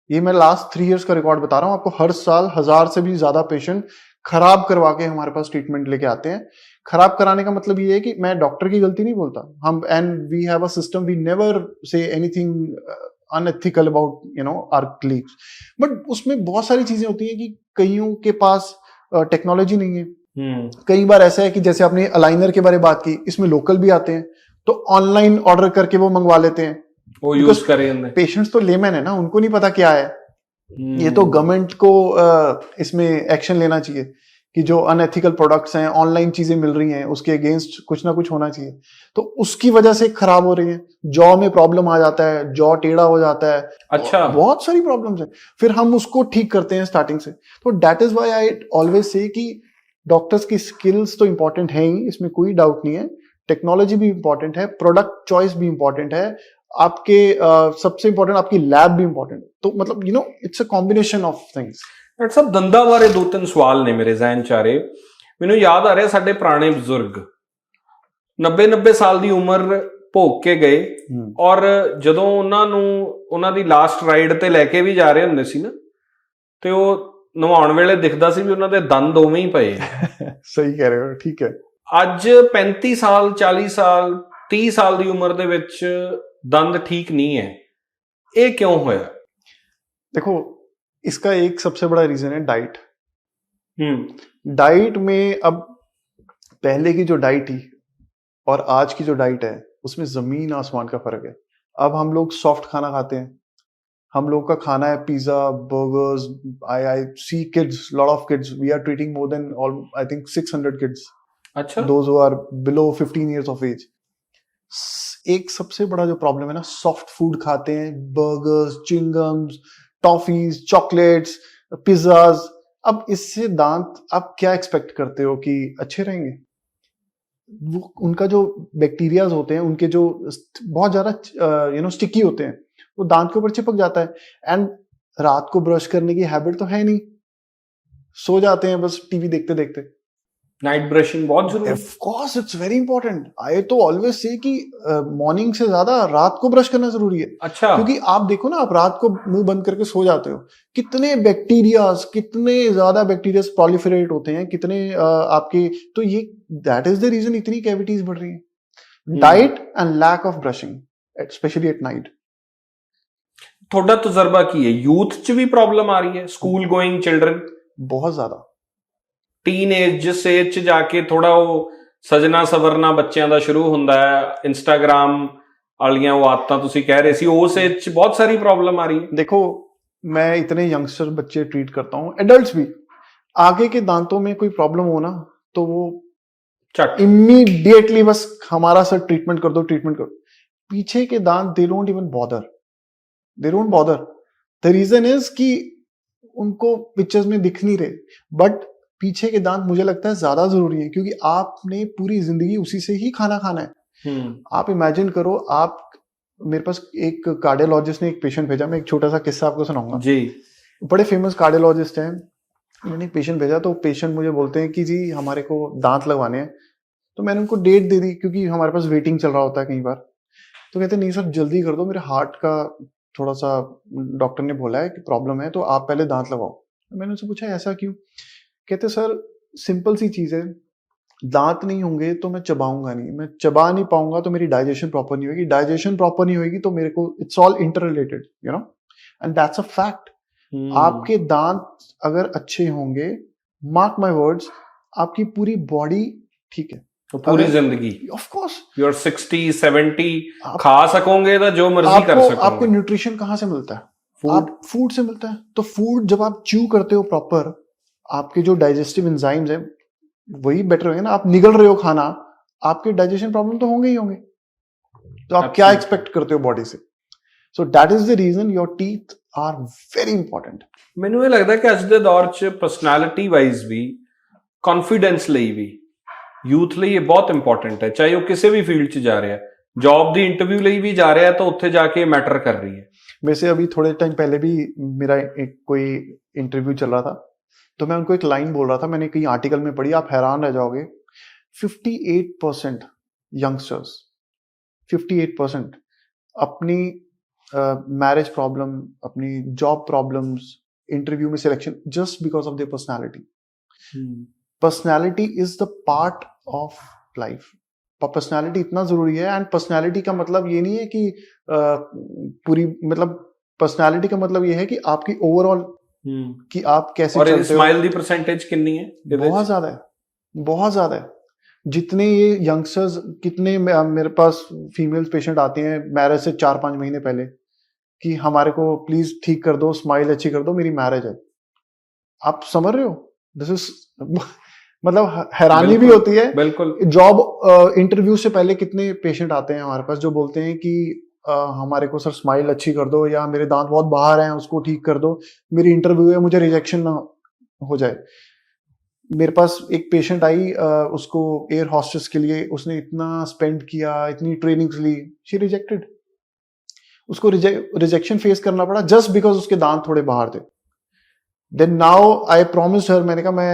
Speaker 1: ये मैं लास्ट 3 इयर्स का रिकॉर्ड बता रहा हूं आपको। हर साल 1000 से भी ज्यादा पेशेंट खराब करवा के हमारे पास ट्रीटमेंट लेके आते हैं। खराब कराने का मतलब ये है कि मैं डॉक्टर की गलती नहीं बोलता, हम and we have a system, we never say anything unethical about our colleagues, but उसमें बहुत सारी चीजें होती हैं कि कईयों के पास टेक्नोलॉजी नहीं है। कई बार ऐसा है कि जैसे आपने अलाइनर के बारे में बात की, इसमें लोकल भी आते हैं तो ऑनलाइन ऑर्डर करके वो मंगवा लेते हैं,
Speaker 2: वो यूज करें।
Speaker 1: पेशेंट्स तो लेमैन है ना, उनको नहीं पता क्या है। ये तो गवर्नमेंट को इसमें एक्शन लेना चाहिए कि जो अनएथिकल प्रोडक्ट्स हैं, ऑनलाइन चीजें मिल रही हैं, उसके अगेंस्ट कुछ ना कुछ होना चाहिए। तो उसकी वजह से खराब हो रही है। जॉ में प्रॉब्लम आ जाता है, जॉ टेढ़ा हो जाता है।
Speaker 2: अच्छा।
Speaker 1: बहुत सारी प्रॉब्लम्स हैं, फिर हम उसको ठीक करते हैं स्टार्टिंग से। तो that is why I always say कि डॉक्टर्स की स्किल्स तो इंपॉर्टेंट है ही, इसमें कोई डाउट नहीं है। टेक्नोलॉजी भी इंपॉर्टेंट है, प्रोडक्ट चॉइस भी इंपॉर्टेंट है, आपके सबसे इंपॉर्टेंट आपकी लैब भी इंपॉर्टेंट है। तो मतलब it's a combination of things.
Speaker 2: Doctor ਸਾਹਿਬ ਦੰਦਾਂ ਬਾਰੇ 2-3 ਸਵਾਲ ਨੇ ਮੇਰੇ ਜ਼ਿਹਨ ਚ ਆ ਰਹੇ। ਮੈਨੂੰ ਯਾਦ ਆ ਰਿਹਾ ਸਾਡੇ ਪੁਰਾਣੇ ਬਜ਼ੁਰਗ 90 ਸਾਲ ਦੀ ਉਮਰ ਭੋਗ ਕੇ ਗਏ, ਔਰ ਜਦੋਂ ਉਹਨਾਂ ਦੀ ਲਾਸਟ ਰਾਈਡ ਤੇ ਲੈ ਕੇ ਵੀ ਜਾ ਰਹੇ ਹੁੰਦੇ ਸੀ ਨਾ, ਤੇ ਉਹ ਨਵਾਉਣ ਵੇਲੇ ਦਿਖਦਾ ਸੀ ਵੀ ਉਹਨਾਂ ਦੇ ਦੰਦ ਉਵੇਂ ਹੀ ਪਏ।
Speaker 1: ਸਹੀ ਕਹਿ ਰਹੇ ਹੋ, ਠੀਕ ਹੈ।
Speaker 2: ਅੱਜ 35 ਸਾਲ 40 ਸਾਲ 30 ਸਾਲ ਦੀ ਉਮਰ ਦੇ ਵਿੱਚ ਦੰਦ ਠੀਕ नहीं है, ये क्यों होया?
Speaker 1: देखो, इसका एक सबसे बड़ा रीजन है डाइट। डाइट में अब पहले की जो डाइट थी और आज की जो डाइट है उसमें जमीन आसमान का फर्क है। अब हम लोग सॉफ्ट खाना खाते हैं, हम लोग का खाना है pizza, burgers. I see kids, lot of kids, we are treating more than I think 600 kids. अच्छा। Those who are below 15 years of age. एक सबसे बड़ा जो प्रॉब्लम है ना, सॉफ्ट फूड खाते हैं, बर्गर्स, चिंगम्स, टॉफीज, चॉकलेट्स, पिज्जाज। अब इससे दांत आप क्या एक्सपेक्ट करते हो कि अच्छे रहेंगे? वो उनका जो बैक्टीरियाज होते हैं, उनके जो बहुत ज्यादा स्टिकी होते हैं, वो दांत के ऊपर चिपक जाता है। एंड रात को ब्रश करने की हैबिट तो है नहीं, सो जाते हैं बस टीवी देखते देखते।
Speaker 2: नाइट ब्रशिंग बहुत जरूरी है।
Speaker 1: Of course it's very important. I तो ऑलवेज से कि मॉर्निंग से ज्यादा रात को ब्रश करना जरूरी है।
Speaker 2: अच्छा।
Speaker 1: क्योंकि आप देखो ना, आप रात को मुंह बंद करके सो जाते हो, कितने बैक्टीरियाज, कितने ज्यादा बैक्टीरियाज प्रोलिफरेट होते हैं, कितने आपके, तो ये दैट इज द रीजन इतनी कैविटीज बढ़ रही है। Diet and lack of brushing specially at night.
Speaker 2: थोड़ा तजुर्बा की है, यूथ च भी प्रॉब्लम आ रही है, स्कूल गोइंग चिल्ड्रन
Speaker 1: बहुत ज्यादा।
Speaker 2: टीन एज जिस एज च जाके थोड़ा वो सजना सवरना बच्चों का शुरू होंदा है, इंस्टाग्राम वालियां वो आदतां तुसीं कह रहे सी, उस एज च बहुत सारी प्रॉब्लम आ रही है।
Speaker 1: देखो, मैं इतने यंगस्टर बच्चे ट्रीट करता हूँ, एडल्ट्स भी। आगे के दांतों में कोई प्रॉब्लम हो ना तो वो
Speaker 2: चट
Speaker 1: इमीडिएटली बस हमारा सर ट्रीटमेंट कर दो, ट्रीटमेंट करो। पीछे के दांत they don't even bother, they don't bother. The reason is कि उनको पिक्चर्स में दिख नहीं रहे, बट पीछे के दांत मुझे लगता है ज्यादा जरूरी है, क्योंकि आपने पूरी जिंदगी उसी से ही खाना खाना है। आप इमेजिन करो, आप मेरे पास एक कार्डियोलॉजिस्ट ने एक पेशेंट भेजा, मैं एक छोटा सा किस्सा आपको सुनाऊंगा
Speaker 2: जी।
Speaker 1: बड़े फेमस कार्डियोलॉजिस्ट हैं, उन्होंने एक पेशेंट भेजा, तो पेशेंट मुझे बोलते हैं कि जी हमारे को दांत लगवाने हैं। तो मैंने उनको डेट दे दी, क्योंकि हमारे पास वेटिंग चल रहा होता है कई बार। तो कहते नहीं सर जल्दी कर दो, मेरे हार्ट का थोड़ा सा डॉक्टर ने बोला है कि प्रॉब्लम है, तो आप पहले दांत लगाओ। मैंने उनसे पूछा ऐसा क्यों? कहते सर सिंपल सी चीज है, दांत नहीं होंगे तो मैं चबाऊंगा नहीं, मैं चबा नहीं पाऊंगा तो मेरी डाइजेशन प्रॉपर नहीं होगी, डाइजेशन प्रॉपर नहीं होगी तो मेरे को it's all inter related, you know, and that's a fact. आपके दांत अगर अच्छे होंगे, मार्क माय वर्ड्स, आपकी पूरी बॉडी ठीक है,
Speaker 2: तो पूरी जिंदगी
Speaker 1: ऑफ कोर्स
Speaker 2: यू आर 60 70 खा सकोगे तो जो मर्जी कर
Speaker 1: आपको
Speaker 2: सकोगे।
Speaker 1: न्यूट्रिशन कहाँ से मिलता है?
Speaker 2: फूड
Speaker 1: फूड से मिलता है। तो फूड जब आप च्यू करते हो प्रॉपर, आपके जो डाइजेस्टिव एंजाइम्स हैं वही बेटर होंगे ना। आप निगल रहे हो खाना, आपके डाइजेशन प्रॉब्लम तो होंगे ही होंगे। तो आप क्या एक्सपेक्ट करते हो बॉडी से? So that is the reason your teeth are very important.
Speaker 2: ਮੈਨੂੰ ਇਹ ਲੱਗਦਾ ਕਿ ਅੱਜ ਦੇ ਦੌਰ 'ਚ ਪਰਸਨੈਲਿਟੀ ਵਾਈਜ਼ ਵੀ ਕੌਨਫੀਡੈਂਸ ਲਈ ਵੀ ਯੂਥ ਲਈ ਇਹ ਬਹੁਤ ਇੰਪੋਰਟੈਂਟ ਹੈ, ਚਾਹੇ ਉਹ ਕਿਸੇ ਵੀ ਫੀਲਡ 'ਚ ਜਾ ਰਿਹਾ, जॉब ਦੀ इंटरव्यू ਲਈ ਵੀ ਜਾ ਰਿਹਾ ਤਾਂ ਉੱਥੇ ਜਾ ਕੇ मैटर कर रही है।
Speaker 1: वैसे अभी थोड़े टाइम पहले भी मेरा एक कोई इंटरव्यू चल रहा था, तो मैं उनको एक लाइन बोल रहा था, मैंने कहीं आर्टिकल में पढ़ी, आप हैरान रह जाओगे। 58% यंगस्टर्स, 58% अपनी मैरिज प्रॉब्लम, अपनी जॉब प्रॉब्लम्स, इंटरव्यू में selection just because of their personality. Personality is the part of life. Personality इतना जरूरी है, एंड पर्सनालिटी का मतलब ये नहीं है कि पूरी, मतलब पर्सनालिटी का मतलब ये है कि आपकी ओवरऑल कि आप कैसे
Speaker 2: और
Speaker 1: चलते हो।
Speaker 2: स्माइल दी परसेंटेज कितनी है?
Speaker 1: बहुत ज्यादा है, बहुत ज्यादा है। जितने ये यंगस्टर्स, कितने मेरे पास फीमेल पेशेंट आते हैं मैरिज से 4-5 महीने पहले कि हमारे को प्लीज ठीक कर दो, स्माइल अच्छी कर दो, मेरी मैरिज है। आप समझ रहे हो? दिस इज मतलब हैरानी भी होती है।
Speaker 2: बिल्कुल।
Speaker 1: जॉब इंटरव्यू से पहले कितने पेशेंट आते हैं हमारे पास जो बोलते हैं कि हमारे को सर स्माइल अच्छी कर दो, या मेरे दांत बहुत बाहर हैं उसको ठीक कर दो, मेरी इंटरव्यू है, मुझे रिजेक्शन ना हो जाए। मेरे पास एक पेशेंट आई, उसको एयर हॉस्टेस के लिए उसने इतना स्पेंड किया, इतनी ट्रेनिंग्स ली, शी रिजेक्टेड। उसको रिजेक्शन फेस करना पड़ा जस्ट बिकॉज उसके दांत थोड़े बाहर थे। Then now I promised her, मैंने कहा मैं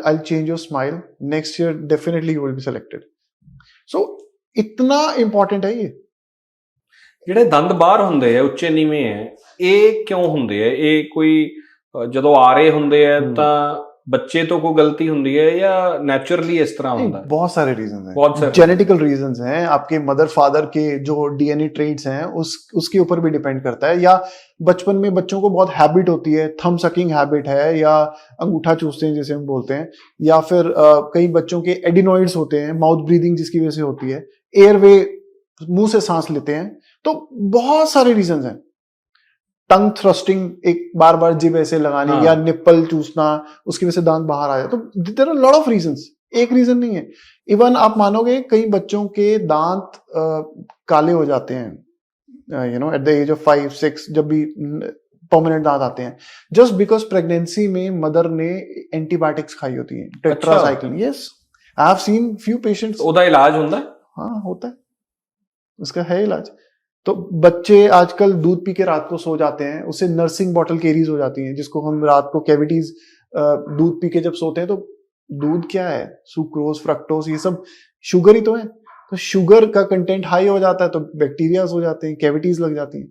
Speaker 1: I'll change your smile, next year definitely you will be selected। So इतना important है ये।
Speaker 2: ਜਿਹੜੇ ਦੰਦ ਬਾਹਰ ਹੁੰਦੇ ਆ, ਉੱਚੇ ਨੀਵੇਂ ਹੈ, ਇਹ ਕਿਉਂ ਹੁੰਦੇ ਆ? ਇਹ ਕੋਈ ਜਦੋਂ ਆ ਰਹੇ ਹੁੰਦੇ ਆ ਤਾਂ ਬੱਚੇ ਤੋਂ ਕੋਈ गलती ਹੁੰਦੀ है या नेचुरली इस तरह होता है?
Speaker 1: बहुत सारे रीजंस हैं,
Speaker 2: बहुत सारे
Speaker 1: जेनेटिकल रीजंस हैं, आपके मदर फादर के जो डीएनए ट्रेट्स हैं उसके ऊपर भी डिपेंड करता है, या बचपन में बच्चों को बहुत हैबिट होती है, थंब सकिंग हैबिट है, या अंगूठा चूसते हैं जिसे हम बोलते हैं, या फिर कई बच्चों के एडिनॉइड्स होते हैं, माउथ ब्रीदिंग जिसकी वजह से होती है, एयरवे, मुंह से सांस लेते हैं। तो बहुत सारे रीजंस हैं। टंग थ्रस्टिंग, एक बार बार जिभ ऐसे लगानी, या निप्पल चूसना, उसकी वजह से दांत बाहर आ जाए। तो there are lot of reasons, एक रीजन नहीं है। इवन आप मानोगे कई बच्चों के दांत काले हो जाते हैं, you know, at the age of 5-6, जब भी परमानेंट दांत आते हैं, जस्ट बिकॉज प्रेगनेंसी में मदर ने एंटीबायोटिक्स खाई होती है, tetracycline. Yes, I have seen few patients.
Speaker 2: ਉਹਦਾ ਇਲਾਜ ਹੁੰਦਾ है?
Speaker 1: हाँ होता है, उसका है इलाज। तो बच्चे आजकल दूध पी के रात को सो जाते हैं, उससे नर्सिंग बॉटल केरीज हो जाती हैं, जिसको हम रात को कैविटीज, दूध पी के जब सोते हैं तो दूध क्या है, सुक्रोज, फ्रक्टोज, ये सब शुगर ही तो है। तो शुगर का कंटेंट हाई हो जाता है तो बैक्टीरियाज हो जाते हैं, कैविटीज लग जाती हैं,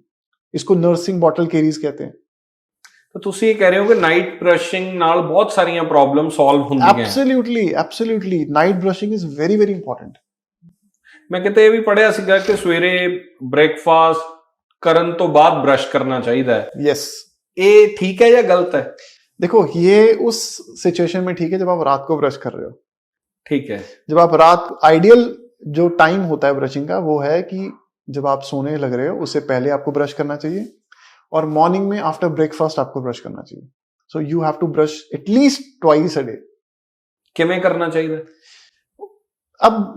Speaker 1: इसको नर्सिंग बॉटल केरीज कहते हैं।
Speaker 2: तो ਤੁਸੀਂ ਇਹ ਕਹਿ ਰਹੇ ਹੋ ਕਿ ਨਾਈਟ ਬ੍ਰਸ਼ਿੰਗ ਨਾਲ ਬਹੁਤ ਸਾਰੀਆਂ ਪ੍ਰੋਬਲਮ ਸੋਲਵ ਹੁੰਦੀਆਂ ਹੈ?
Speaker 1: Absolutely night brushing is very very important.
Speaker 2: ਮੈਂ ਕਿਤੇ ਇਹ ਵੀ ਪੜਿਆ ਸੀਗਾ ਕਿ ਸਵੇਰੇ ਬ੍ਰੇਕਫਾਸਟ ਕਰਨ ਤੋਂ ਬਾਅਦ ਬ੍ਰਸ਼ करना चाहिए है।
Speaker 1: यस,
Speaker 2: ये ठीक है या गलत है?
Speaker 1: देखो ये उस सिचुएशन में ठीक है जब आप रात को ब्रश कर रहे हो।
Speaker 2: ठीक है।
Speaker 1: जब आप रात, आइडियल जो टाइम होता है ब्रशिंग का वो है कि जब आप सोने लग रहे हो उससे पहले आपको ब्रश करना चाहिए, और मॉर्निंग में आफ्टर ब्रेकफास्ट आपको ब्रश करना चाहिए। So you have to brush at least twice a day.
Speaker 2: किवें करना चाहिए?
Speaker 1: अब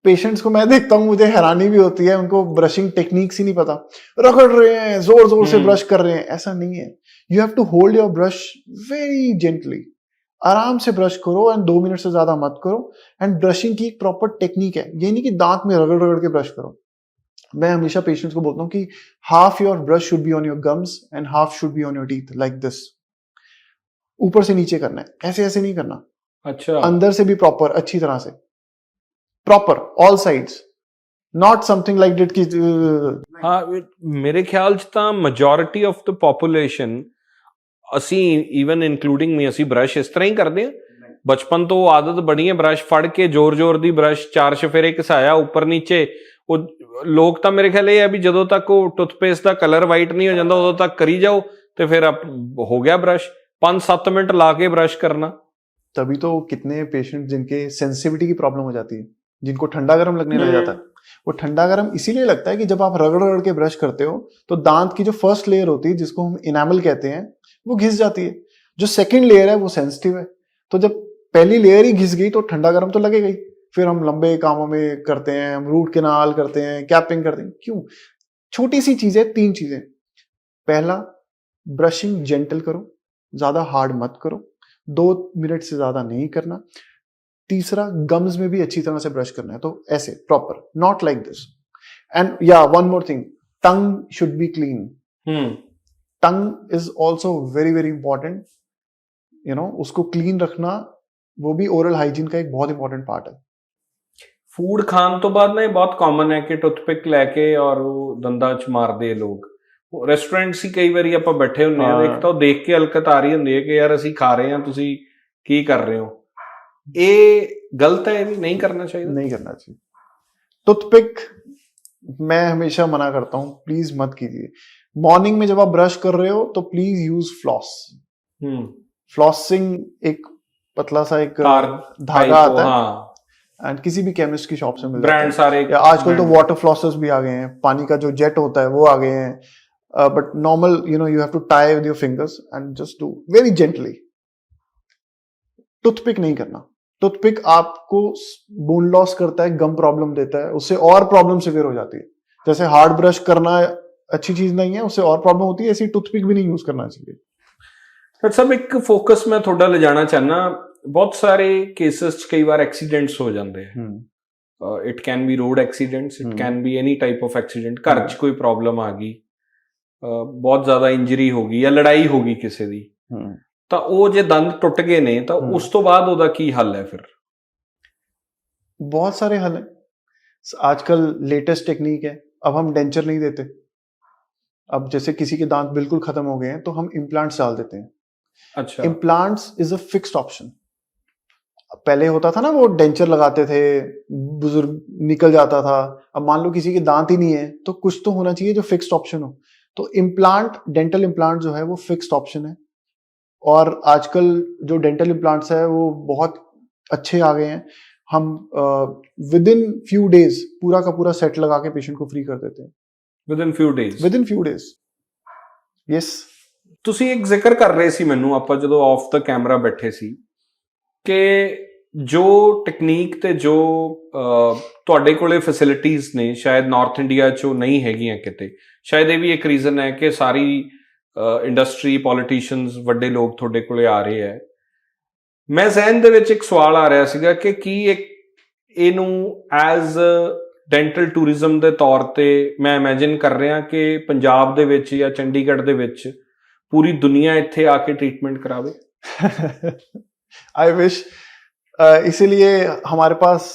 Speaker 1: पेशेंट्स को मैं देखता हूँ, मुझे हैरानी भी होती है, उनको ब्रशिंग टेक्निक्स ही नहीं पता, रगड़ रहे हैं, जोर जोर से ब्रश कर रहे हैं। ऐसा नहीं है, you have to hold your brush very gently, आराम से ब्रश करो एंड 2 मिनट से ज्यादा मत करो। एंड ब्रशिंग की एक प्रॉपर टेक्निक है, ये नहीं कि दांत में रगड़ रगड़ के ब्रश करो। मैं हमेशा पेशेंट्स को बोलता हूँ कि half your brush should be on your gums and half should be on your teeth, like this. ऊपर से नीचे करना है, ऐसे ऐसे नहीं करना।
Speaker 2: अच्छा,
Speaker 1: अंदर से भी प्रॉपर, अच्छी तरह से proper, all sides, not something like डिट की।
Speaker 2: ਹਾਂ ਮੇਰੇ ਖਿਆਲ ਚ ਤਾਂ ਮੈਜੋਰਿਟੀ ਆਫ ਦ ਪੋਪੂਲੇਸ਼ਨ, ਅਸੀਂ ਈਵਨ ਇਨਕਲੂਡਿੰਗ ਮੀ, ਅਸੀਂ ਬ੍ਰਸ਼ ਇਸ ਤਰ੍ਹਾਂ ਹੀ ਕਰਦੇ ਹਾਂ। ਬਚਪਨ ਤੋਂ ਆਦਤ ਬਣੀ ਹੈ ਬ੍ਰਸ਼ ਫੜ ਕੇ ਜ਼ੋਰ-ਜ਼ੋਰ ਦੀ ਬ੍ਰਸ਼ 4 ਚਫੇਰੇ ਘਸਾਇਆ ਉੱਪਰ ਨੀਚੇ। ਉਹ ਲੋਕ ਤਾਂ ਮੇਰੇ ਖਿਆਲ ਇਹ ਹੈ ਵੀ ਜਦੋਂ ਤੱਕ ਉਹ ਟੁੱਥਪੇਸਟ ਦਾ ਕਲਰ ਵਾਈਟ ਨਹੀਂ ਹੋ ਜਾਂਦਾ ਉਦੋਂ ਤੱਕ ਕਰੀ ਜਾਓ ਤੇ ਫਿਰ ਹੋ ਗਿਆ ਬ੍ਰਸ਼। 5-7 ਮਿੰਟ ਲਾ ਕੇ ब्रश करना।
Speaker 1: तभी तो कितने पेशेंट जिनके सेंसिटिविटी की प्रॉब्लम हो जाती है, जिनको ठंडा गर्म लगने लग जाता है, वो ठंडा गर्म इसीलिए लगता है कि जब आप रगड़ रगड़ के ब्रश करते हो तो दांत की जो फर्स्ट लेयर होती है, जिसको हम इनामल कहते हैं, वो घिस जाती है। जो सेकंड लेयर है वो सेंसिटिव है, तो जब पहली लेयर ही घिस गई तो ठंडा गर्म तो लगेगा ही। फिर हम लंबे कामों में करते हैं, हम रूट कैनाल करते हैं, कैपिंग करते हैं। क्यों? छोटी सी चीज है, 3 चीजें। पहला, ब्रशिंग जेंटल करो, ज्यादा हार्ड मत करो, 2 मिनट से ज्यादा नहीं करना। तीसरा, गम्स में भी अच्छी तरह से ब्रश करना है, तो ऐसे proper, not like this. And या one more thing, tongue should be clean. Tongue is also very very important, उसको क्लीन रखना, वो भी ओरल हाइजीन का एक बहुत इंपॉर्टेंट पार्ट है।
Speaker 2: ਫੂਡ ਖਾਣ ਤੋਂ ਬਾਅਦ ਨਾ ਇਹ ਬਹੁਤ ਕਾਮਨ ਹੈ ਕਿ ਟੁੱਥਪਿਕ ਲੈ ਕੇ ਔਰ ਉਹ ਦੰਦਾਂ 'ਚ ਮਾਰਦੇ ਲੋਕ। ਰੈਸਟੋਰੈਂਟਸ ਹੀ ਕਈ ਵਾਰੀ ਆਪਾਂ ਬੈਠੇ ਹੁੰਦੇ ਆ, ਇੱਕ ਤਾਂ ਉਹ ਦੇਖ ਕੇ ਹਲਕਤ ਆ ਰਹੀ ਹੁੰਦੀ ਹੈ ਕਿ ਯਾਰ ਅਸੀਂ ਖਾ ਰਹੇ ਹਾਂ, ਤੁਸੀਂ ਕੀ ਕਰ ਰਹੇ ਹੋ। ਇਹ ਗਲਤ ਹੈ, ਇਹ ਵੀ नहीं करना चाहिए।
Speaker 1: नहीं करना चाहिए। टूथपिक मैं हमेशा मना करता हूँ, प्लीज मत कीजिए। मॉर्निंग में जब आप ब्रश कर रहे हो तो प्लीज यूज फ्लॉस। फ्लॉसिंग एक पतला सा एक धागा आता है, एंड किसी भी केमिस्ट की शॉप से मिल
Speaker 2: ब्रांड सारे,
Speaker 1: या आजकल तो वाटर फ्लॉसेस भी आ गए हैं, पानी का जो जेट होता है वो आ गए हैं। But normal you have to tie with your fingers and just do very gently. Toothpick नहीं करना। टूथपिक आपको बोन लॉस करता है, गम प्रॉब्लम देता है, उससे और प्रॉब्लम सिवियर हो जाती है। जैसे हार्ड ब्रश करना अच्छी चीज नहीं है, उससे और प्रॉब्लम होती है, ऐसी टूथपिक भी नहीं यूज करना चाहिए।
Speaker 2: डॉक्टर साहब एक फोकस मैं थोड़ा ले जाना चाहना, बहुत सारे केसेस कई बार एक्सीडेंट्स हो जाते हैं। It can be road accidents, it can be any type of accident. घर च कोई प्रॉब्लम आ गई, बहुत ज्यादा इंजरी हो गई या लड़ाई हो गई किसी दी, ਤਾਂ ਉਹ ਜੇ ਦੰਦ ਟੁੱਟ ਗਏ ਨੇ ਤਾਂ ਉਸ ਤੋਂ ਬਾਅਦ ਉਹਦਾ ਕੀ ਹੱਲ ਹੈ ਫਿਰ?
Speaker 1: बहुत सारे हल हैं आजकल, लेटेस्ट टेक्निक है। अब हम डेंचर नहीं देते, अब जैसे किसी के दांत बिल्कुल खत्म हो गए हैं तो हम इम्प्लांट्स डाल देते हैं।
Speaker 2: अच्छा,
Speaker 1: implants is a fixed option. पहले होता था ना, वो डेंचर लगाते थे, बुजुर्ग निकल जाता था। अब मान लो किसी के दांत ही नहीं है तो कुछ तो होना चाहिए जो फिक्स्ड ऑप्शन हो। तो इम्प्लांट, डेंटल इम्प्लांट जो है वो फिक्स्ड ऑप्शन है। और आजकल जो डेंटल इम्प्लांट्स है वो बहुत अच्छे आ गए हैं। हम विद इन फ्यू डेज पूरा का पूरा सेट लगा के पेशेंट को फ्री कर देते हैं।
Speaker 2: With in ਫਿਊ days?
Speaker 1: ਯੈਸ।
Speaker 2: ਤੁਸੀਂ ਇੱਕ ਜ਼ਿਕਰ ਕਰ ਰਹੇ ਸੀ ਮੈਨੂੰ, ਆਪਾਂ ਜਦੋਂ ਆਫ ਦਾ ਕੈਮਰਾ ਬੈਠੇ ਸੀ, ਕਿ ਜੋ ਟੈਕਨੀਕ ਤੇ ਜੋ ਤੁਹਾਡੇ ਕੋਲੇ ਫੈਸਿਲਿਟੀਜ਼ ਨੇ ਸ਼ਾਇਦ ਨਾਰਥ ਇੰਡੀਆ 'ਚੋਂ ਨਹੀਂ ਹੈਗੀਆਂ ਕਿਤੇ। ਸ਼ਾਇਦ ਇਹ ਵੀ ਇੱਕ ਰੀਜ਼ਨ ਹੈ ਕਿ ਸਾਰੀ ਇੰਡਸਟਰੀ, ਪੋਲੀਟੀਸ਼ੀਅਨਸ, ਵੱਡੇ ਲੋਕ ਤੁਹਾਡੇ ਕੋਲੇ ਆ ਰਹੇ ਹੈ। ਮੈਂ ਜ਼ਹਿਨ ਦੇ ਵਿੱਚ ਇੱਕ ਸਵਾਲ ਆ ਰਿਹਾ ਸੀਗਾ ਕਿ ਕੀ ਇਹਨੂੰ ਐਜ਼ ਡੈਂਟਲ ਟੂਰਿਜ਼ਮ ਦੇ ਤੌਰ ਤੇ ਮੈਂ ਇਮੇਜਿਨ ਕਰ ਰਿਹਾ ਕਿ ਪੰਜਾਬ ਦੇ ਵਿੱਚ ਜਾਂ ਚੰਡੀਗੜ੍ਹ ਦੇ ਵਿੱਚ ਪੂਰੀ ਦੁਨੀਆ ਇੱਥੇ ਆ ਕੇ ट्रीटमेंट करावे।
Speaker 1: I wish. इसीलिए हमारे पास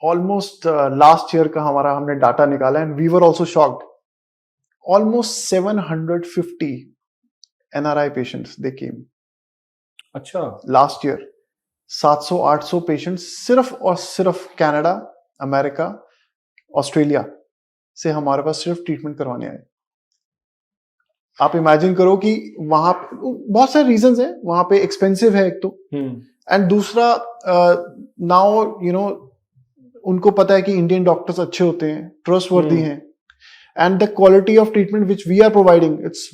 Speaker 1: ऑलमोस्ट लास्ट ईयर का हमने डाटा निकाला and we were also shocked. Almost 750 NRI patients they came.
Speaker 2: अच्छा,
Speaker 1: लास्ट ईयर 700-800 पेशेंट्स सिर्फ और सिर्फ कनाडा, अमेरिका, ऑस्ट्रेलिया से हमारे पास सिर्फ ट्रीटमेंट करवाने आए। आप इमेजिन करो कि वहां बहुत सारे रीजंस हैं। वहां पे एक्सपेंसिव है एक तो, एंड दूसरा नाउ उनको पता है कि इंडियन डॉक्टर्स अच्छे होते हैं, ट्रस्टवर्दी हैं, and the quality of treatment which we are providing, it's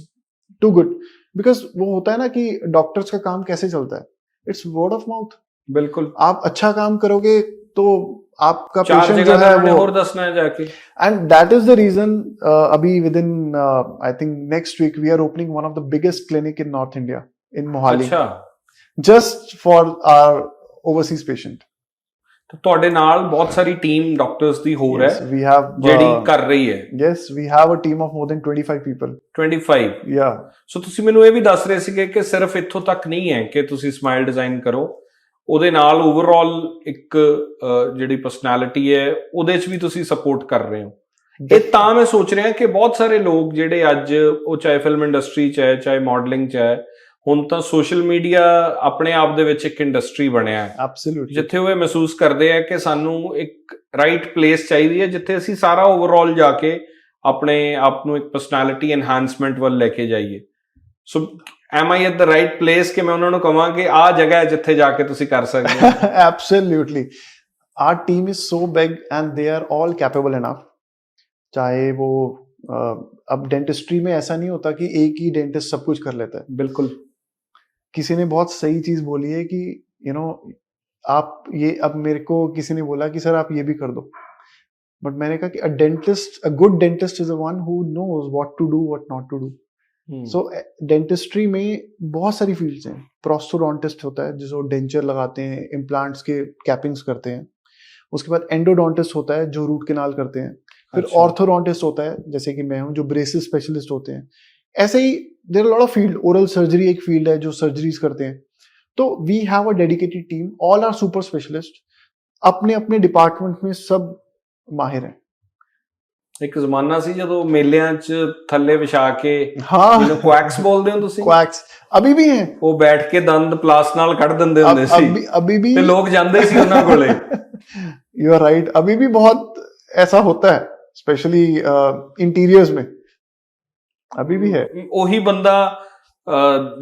Speaker 1: too good. Because वो होता है ना कि डॉक्टर्स का काम कैसे चलता है, इट्स वर्ड ऑफ माउथ।
Speaker 2: बिल्कुल।
Speaker 1: आप अच्छा काम करोगे, तो आपका
Speaker 2: चार
Speaker 1: पेशेंट जो
Speaker 2: जगह
Speaker 1: है
Speaker 2: उन्होंने
Speaker 1: वो,
Speaker 2: और दसना है जाके।
Speaker 1: And that is the reason अभी within I think next week we are opening one of the biggest clinic in north India in Mohali,
Speaker 2: ਅੱਛਾ,
Speaker 1: just for our overseas patient.
Speaker 2: ਤੇ ਤੁਹਾਡੇ ਨਾਲ ਬਹੁਤ ਸਾਰੀ ਟੀਮ ਡਾਕਟਰਸ ਦੀ ਹੋਰ
Speaker 1: Yes,
Speaker 2: ਹੈ
Speaker 1: we have
Speaker 2: ਜਿਹੜੀ ਕਰ ਰਹੀ ਹੈ।
Speaker 1: yes, we have a team of more than 25 people.
Speaker 2: 25।
Speaker 1: Yeah.
Speaker 2: ਸੋ ਤੁਸੀਂ ਮੈਨੂੰ ਇਹ ਵੀ ਦੱਸ ਰਹੇ ਸੀਗੇ ਕਿ ਸਿਰਫ ਇੱਥੋਂ ਤੱਕ ਨਹੀਂ ਹੈ ਕਿ ਤੁਸੀਂ ਸਮਾਈਲ ਡਿਜ਼ਾਈਨ ਕਰੋ, ਉਹਦੇ ਨਾਲ ਓਵਰਆਲ ਇੱਕ ਜਿਹੜੀ ਪਰਸਨੈਲਿਟੀ ਹੈ ਉਹਦੇ 'ਚ ਵੀ ਤੁਸੀਂ ਸਪੋਰਟ ਕਰ ਰਹੇ ਹੋ। ਇਹ ਤਾਂ ਮੈਂ ਸੋਚ ਰਿਹਾ ਕਿ ਬਹੁਤ ਸਾਰੇ ਲੋਕ ਜਿਹੜੇ ਅੱਜ ਉਹ ਚਾਹੇ ਫਿਲਮ ਇੰਡਸਟਰੀ 'ਚ ਹੈ ਚਾਹੇ ਮਾਡਲਿੰਗ 'ਚ ਹੈ, ਹੁਣ ਤਾਂ ਸੋਸ਼ਲ ਮੀਡੀਆ ਆਪਣੇ ਆਪ ਦੇ ਵਿੱਚ ਇੱਕ ਇੰਡਸਟਰੀ ਬਣਿਆ ਹੈ,
Speaker 1: Absolutely.
Speaker 2: ਜਿੱਥੇ ਉਹ ਇਹ ਮਹਿਸੂਸ ਕਰਦੇ ਆ ਕਿ ਸਾਨੂੰ ਇੱਕ ਰਾਈਟ ਪਲੇਸ ਚਾਹੀਦੀ ਹੈ ਜਿੱਥੇ ਅਸੀਂ ਸਾਰਾ ਓਵਰਆਲ ਜਾ ਕੇ ਆਪਣੇ ਆਪ ਨੂੰ ਇੱਕ ਪਰਸਨੈਲਿਟੀ ਐਨਹਾਂਸਮੈਂਟ ਵੱਲ ਲੈ ਕੇ ਜਾਈਏ। So am I at the right place ਕਿ ਮੈਂ ਉਹਨਾਂ ਨੂੰ ਕਹਾਂ ਕਿ ਆਹ ਜਗ੍ਹਾ ਹੈ ਜਿੱਥੇ ਜਾ ਕੇ ਤੁਸੀਂ ਕਰ ਸਕਦੇ ਹੋ?
Speaker 1: Absolutely. Our team is so big and they are all capable enough. चाहे वो अब डेंटिस्ट्री में ऐसा नहीं होता कि एक ही डेंटिस्ट सब कुछ कर लेता है।
Speaker 2: बिल्कुल।
Speaker 1: किसी ने बहुत सही चीज बोली है कि यू नो आप ये, अब मेरे को किसी ने बोला कि सर आप ये भी कर दो, बट मैंने कहा कि a good dentist is a one who knows what to do what not to do. So dentistry में बहुत सारी फील्ड्स हैं। प्रोस्थोडोंटिस्ट होता है जिसको डेंचर लगाते हैं, इम्प्लांट्स के कैपिंग्स करते हैं। उसके बाद एंडोडोंटिस्ट होता है जो रूट कैनाल करते हैं। फिर
Speaker 2: अच्छा।
Speaker 1: ऑर्थोडोंटिस्ट होता है जैसे कि मैं हूं जो ब्रेसेस स्पेशलिस्ट होते हैं। ऐसे ही there are lot of field. Oral surgery एक फील्ड है जो सर्जरीज करते हैं। तो we have a dedicated team, all are super specialist, अपने अपने डिपार्टमेंट में सब माहिर हैं।
Speaker 2: ਇੱਕ ਜ਼ਮਾਨਾ ਸੀ ਜਦੋਂ ਮੇਲਿਆਂ 'ਚ ਥੱਲੇ ਵਿਛਾ ਕੇ,
Speaker 1: हाँ,
Speaker 2: ਜਿਹਨੂੰ ਕੁਐਕਸ ਬੋਲਦੇ ਹੋ ਤੁਸੀਂ,
Speaker 1: क्वैक्स अभी भी हैं।
Speaker 2: ਉਹ ਬੈਠ ਕੇ ਦੰਦ ਪਲਾਸ ਨਾਲ ਕੱਢ ਦਿੰਦੇ ਹੁੰਦੇ ਸੀ
Speaker 1: अभी भी
Speaker 2: ਤੇ ਲੋਕ ਜਾਂਦੇ ਸੀ ਉਹਨਾਂ ਕੋਲੇ।
Speaker 1: यू आर राइट, अभी भी बहुत ऐसा होता है, स्पेशली इंटीरियर्स में अभी भी है।
Speaker 2: ਉਹੀ ਬੰਦਾ